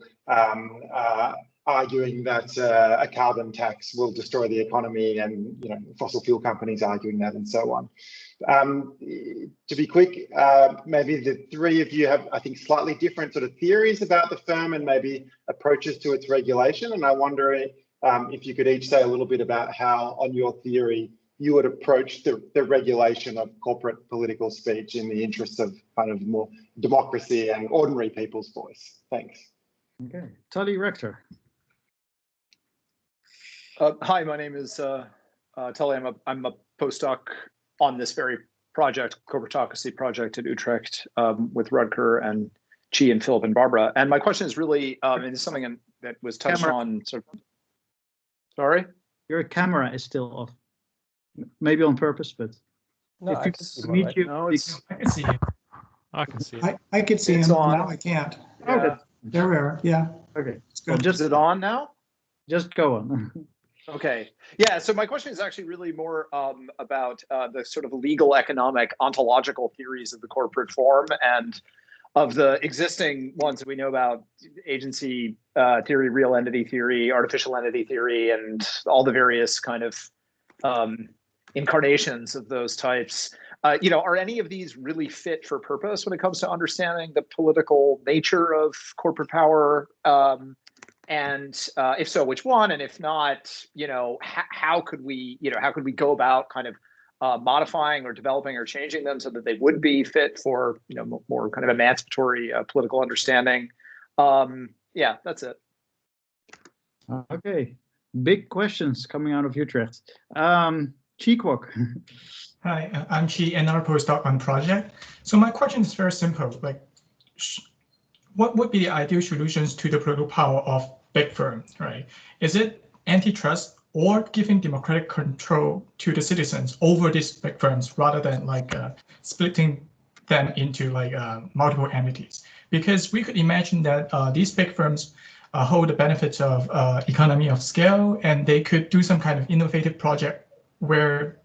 arguing that a carbon tax will destroy the economy, and fossil fuel companies arguing that, and so on. To be quick, maybe the 3 of you have, I think, slightly different sort of theories about the firm and maybe approaches to its regulation. And I wonder if you could each say a little bit about how, on your theory, you would approach the regulation of corporate political speech in the interests of kind of more democracy and ordinary people's voice. Thanks. Okay, Tully Rector. Hi, my name is Tully. I'm a postdoc on this very project, corporatocracy project at Utrecht, with Rutger and Chi and Philip and Barbara. And my question is really, it's something that was touched on. Sorry? Your camera is still off. Maybe on purpose, but no, if you meet you, no, I can see it. I can see it. I could see It's him. on. Now I can't. Yeah. There we are. Yeah. Okay, Well, is it on now? just go on. Okay. Yeah. So my question is actually really more about the sort of legal, economic, ontological theories of the corporate form and of the existing ones that we know about: agency theory, real entity theory, artificial entity theory, and all the various kind of incarnations of those types. Are any of these really fit for purpose when it comes to understanding the political nature of corporate power? And if so, which one? And if not, how could we go about kind of modifying or developing or changing them so that they would be fit for, more kind of emancipatory political understanding? Yeah, that's it. Okay, big questions coming out of Utrecht. Chi Kwok. Hi, I'm Chi, another postdoc on project. So my question is very simple. Like, what would be the ideal solutions to the political power of big firms, right? Is it antitrust or giving democratic control to the citizens over these big firms rather than splitting them into multiple entities? Because we could imagine that these big firms hold the benefits of economy of scale, and they could do some kind of innovative project where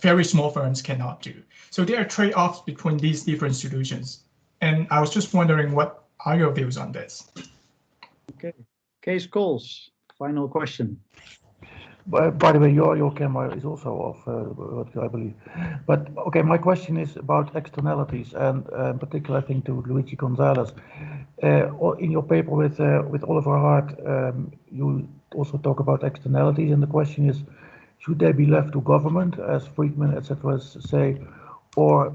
very small firms cannot do. So there are trade-offs between these different solutions. And I was just wondering, what are your views on this? Okay, Kees Coles, final question. By the way, your camera is also off, I believe. But okay, my question is about externalities, and in particular, I think to Luigi Gonzalez. In your paper with Oliver Hart, you also talk about externalities, and the question is, should they be left to government, as Friedman, etc., say, or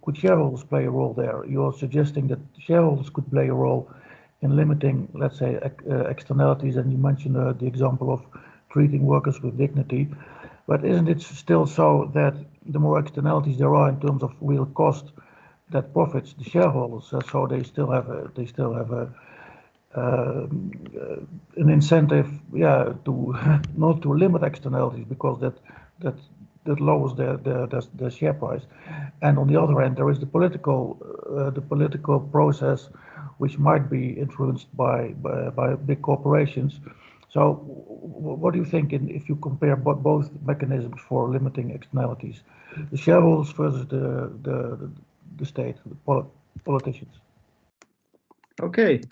could shareholders play a role there? You're suggesting that shareholders could play a role in limiting, let's say, externalities, and you mentioned the example of treating workers with dignity. But isn't it still so that the more externalities there are in terms of real cost, that profits the shareholders? So they still have an incentive, to not to limit externalities, because that lowers their share price, and on the other hand there is the political process, which might be influenced by big corporations. So, what do you think if you compare both mechanisms for limiting externalities, the shareholders versus the state, the politicians? Okay.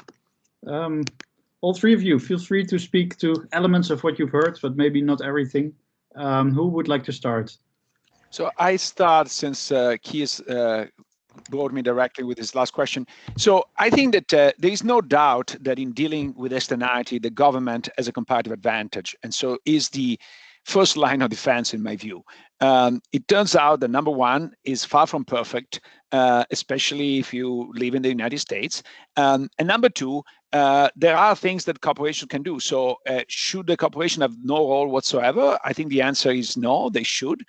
All three of you, feel free to speak to elements of what you've heard, but maybe not everything. Who would like to start? So I start, since Kees brought me directly with his last question. So I think that there is no doubt that in dealing with externality, the government has a comparative advantage, and so is the first line of defense, in my view. It turns out that number one is far from perfect, especially if you live in the United States. And number two, there are things that corporations can do. So should the corporation have no role whatsoever? I think the answer is no, they should.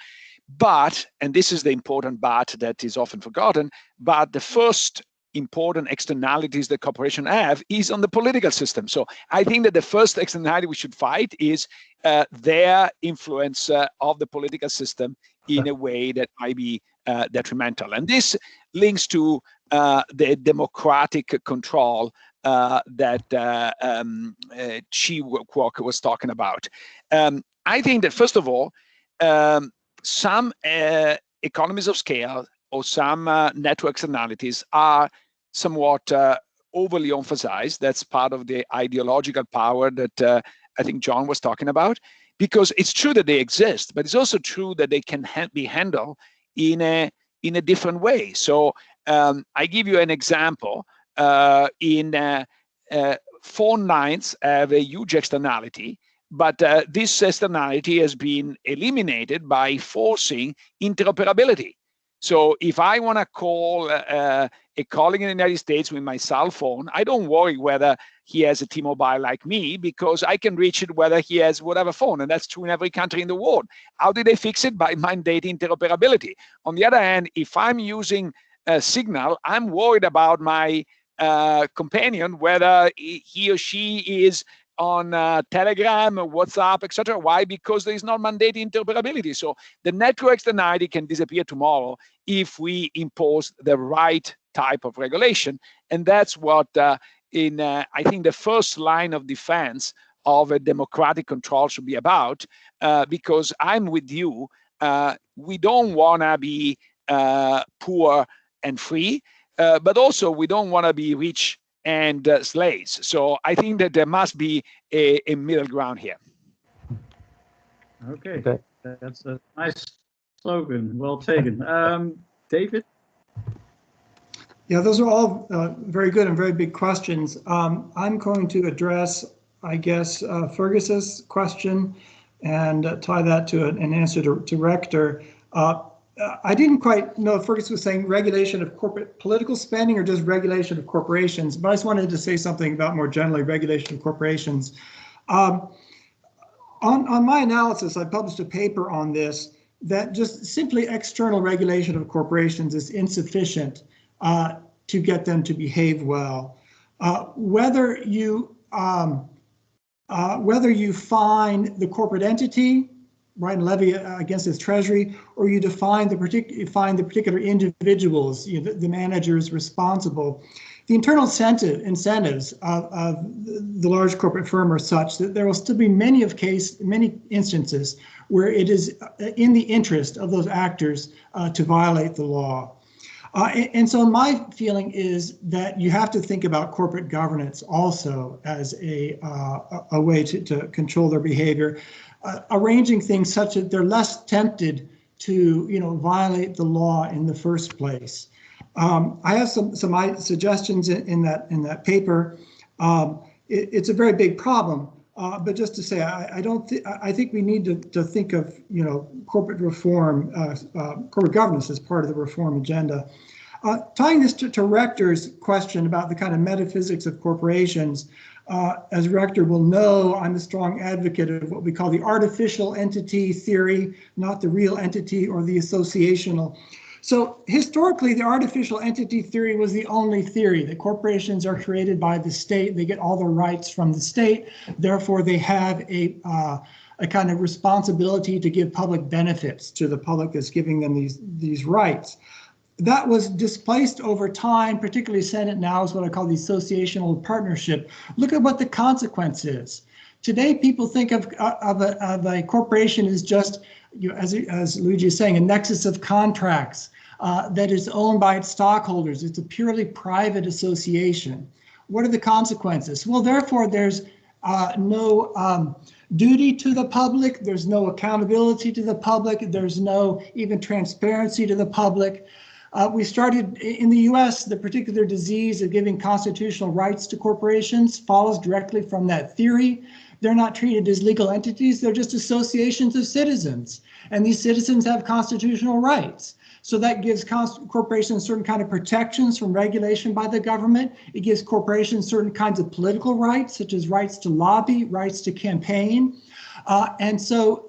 But, and this is the important but that is often forgotten, but the first important externalities that corporations have is on the political system. So I think that the first externality we should fight is their influence of the political system in a way that might be detrimental. And this links to the democratic control that Chi Kwok was talking about. I think that, first of all, some economies of scale or some network externalities are somewhat overly emphasized. That's part of the ideological power that I think John was talking about, because it's true that they exist, but it's also true that they can be handled in a different way. So I give you an example. Phone lines have a huge externality, but this externality has been eliminated by forcing interoperability. So if I want to call a colleague in the United States with my cell phone, I don't worry whether he has a T-Mobile like me, because I can reach it whether he has whatever phone, and that's true in every country in the world. How did they fix it? By mandating interoperability. On the other hand, if I'm using a Signal, I'm worried about my companion, whether he or she is on Telegram, WhatsApp, etc. Why? Because there is not mandated interoperability. So the network externality can disappear tomorrow if we impose the right type of regulation. And that's what I think the first line of defense of a democratic control should be about, because I'm with you. We don't want to be poor and free, but also we don't want to be rich and slaves. So I think that there must be a middle ground here. Okay, that's a nice slogan. Well taken. David? Yeah, those are all very good and very big questions. I'm going to address, I guess, Fergus's question and tie that to an answer to Rector. I didn't quite know if Fergus was saying regulation of corporate political spending or just regulation of corporations, but I just wanted to say something about more generally regulation of corporations. On my analysis, I published a paper on this, that just simply external regulation of corporations is insufficient to get them to behave well. Whether you fine the corporate entity, right, and levy against its treasury, or you define the particular individuals, the managers responsible. The internal incentives of the large corporate firm are such that there will still be many instances where it is in the interest of those actors to violate the law. And so my feeling is that you have to think about corporate governance also as a way to control their behavior. Arranging things such that they're less tempted to, violate the law in the first place. I have some suggestions in that paper. It's a very big problem, but just to say, I think we need to think of corporate reform, corporate governance as part of the reform agenda. Tying this to Rector's question about the kind of metaphysics of corporations. As Rector will know, I'm a strong advocate of what we call the artificial entity theory, not the real entity or the associational. So historically, the artificial entity theory was the only theory that corporations are created by the state. They get all the rights from the state. Therefore, they have a kind of responsibility to give public benefits to the public that's giving them these rights. That was displaced over time, particularly Senate now is what I call the associational partnership. Look at what the consequence is. Today, people think of a corporation as just, as Luigi is saying, a nexus of contracts that is owned by its stockholders. It's a purely private association. What are the consequences? Well, therefore, there's no duty to the public. There's no accountability to the public. There's no even transparency to the public. We started in the US, the particular disease of giving constitutional rights to corporations follows directly from that theory. They're not treated as legal entities, they're just associations of citizens. And these citizens have constitutional rights. So that gives corporations certain kind of protections from regulation by the government. It gives corporations certain kinds of political rights, such as rights to lobby, rights to campaign. And so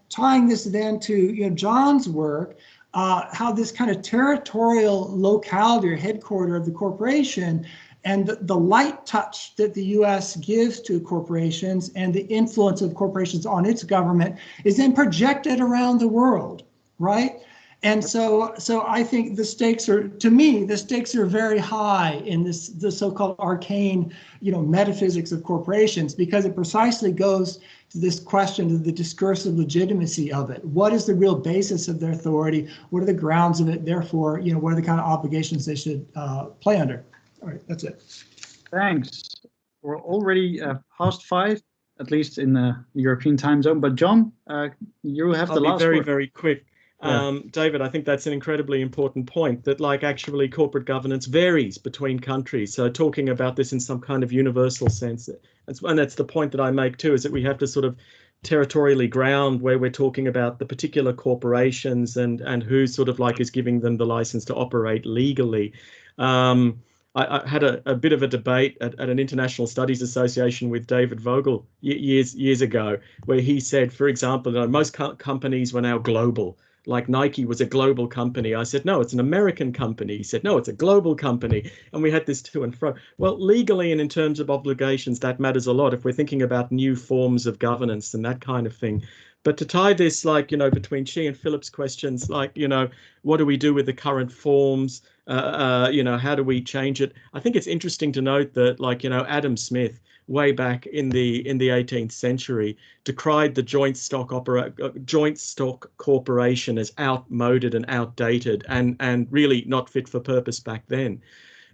tying this then to John's work, how this kind of territorial locality or headquarter of the corporation and the light touch that the US gives to corporations and the influence of corporations on its government is then projected around the world, right? And so I think the stakes are, to me, the stakes are very high in the so-called arcane, metaphysics of corporations, because it precisely goes to this question of the discursive legitimacy of it. What is the real basis of their authority? What are the grounds of it? Therefore, what are the kind of obligations they should play under? All right, that's it. Thanks. We're already past 5, at least in the European time zone. But John, you have the last word. I'll be very quick. Yeah. David, I think that's an incredibly important point, that actually corporate governance varies between countries. So talking about this in some kind of universal sense, and that's the point that I make too, is that we have to sort of territorially ground where we're talking about the particular corporations and who sort of is giving them the license to operate legally. I had a bit of a debate at an International Studies Association with David Vogel years ago, where he said, for example, most companies were now global. Like Nike was a global company. I said, no, it's an American company. He said, no, it's a global company. And we had this to and fro. Well, legally and in terms of obligations, that matters a lot if we're thinking about new forms of governance and that kind of thing. But to tie this, between Chi and Philip's questions, what do we do with the current forms? How do we change it? I think it's interesting to note that, Adam Smith, way back in the 18th century, decried the joint stock corporation as outmoded and outdated and really not fit for purpose back then.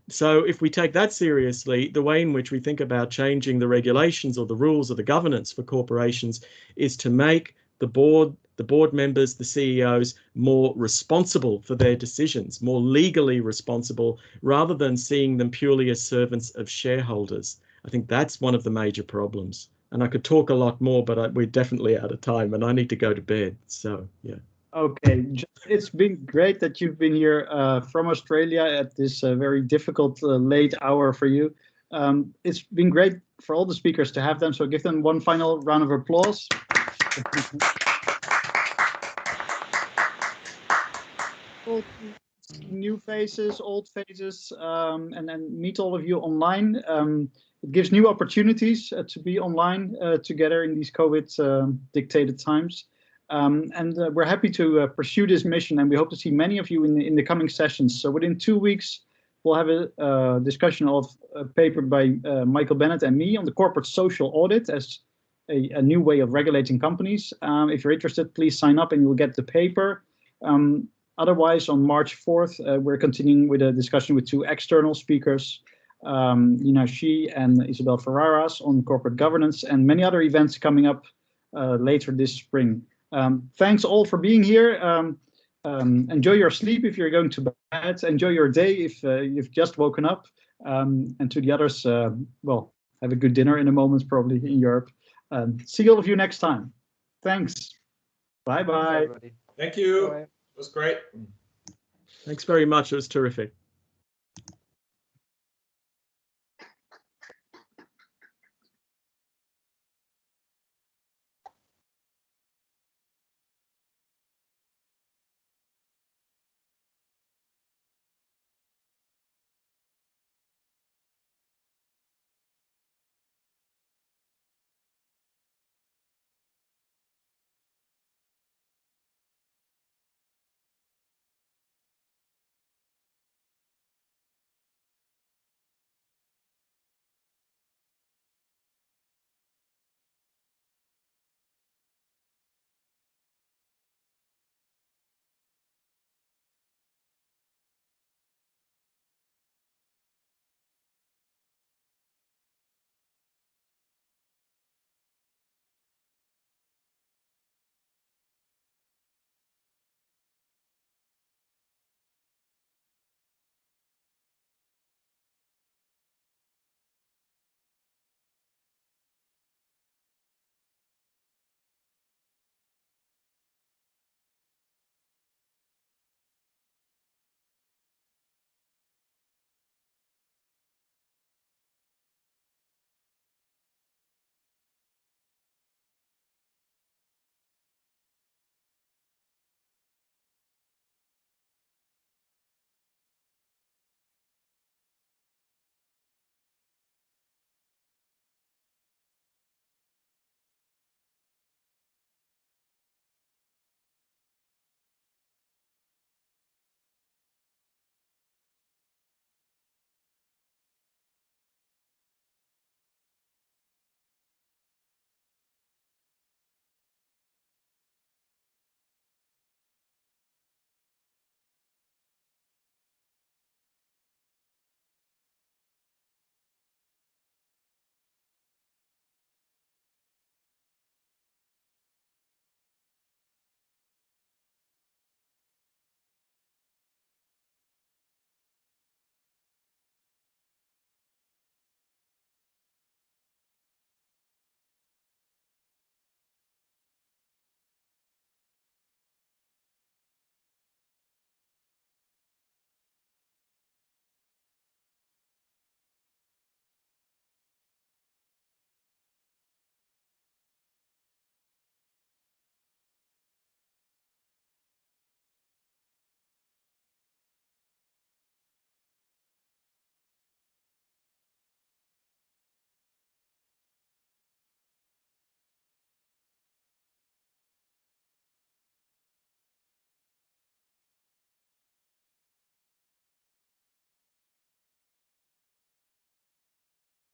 So if we take that seriously, the way in which we think about changing the regulations or the rules or the governance for corporations is to make the board members, the CEOs, more responsible for their decisions, more legally responsible, rather than seeing them purely as servants of shareholders. I think that's one of the major problems. And I could talk a lot more, but we're definitely out of time and I need to go to bed. So, yeah. Okay, it's been great that you've been here from Australia at this very difficult late hour for you. It's been great for all the speakers to have them, so give them one final round of applause. New faces, old faces, and then meet all of you online. It gives new opportunities to be online together in these COVID dictated times. And we're happy to pursue this mission, and we hope to see many of you in the coming sessions. So within 2 weeks, we'll have a discussion of a paper by Michael Bennett and me on the corporate social audit as a new way of regulating companies. If you're interested, please sign up and you'll get the paper. Otherwise, on March 4th, we're continuing with a discussion with 2 external speakers, Nina Shi and Isabel Ferraras on corporate governance, and many other events coming up later this spring. Thanks all for being here. Enjoy your sleep if you're going to bed. Enjoy your day if you've just woken up. And to the others, well, have a good dinner in a moment, probably in Europe. See all of you next time. Thanks. Bye-bye. Thank you. Bye. It was great. Thanks very much. It was terrific.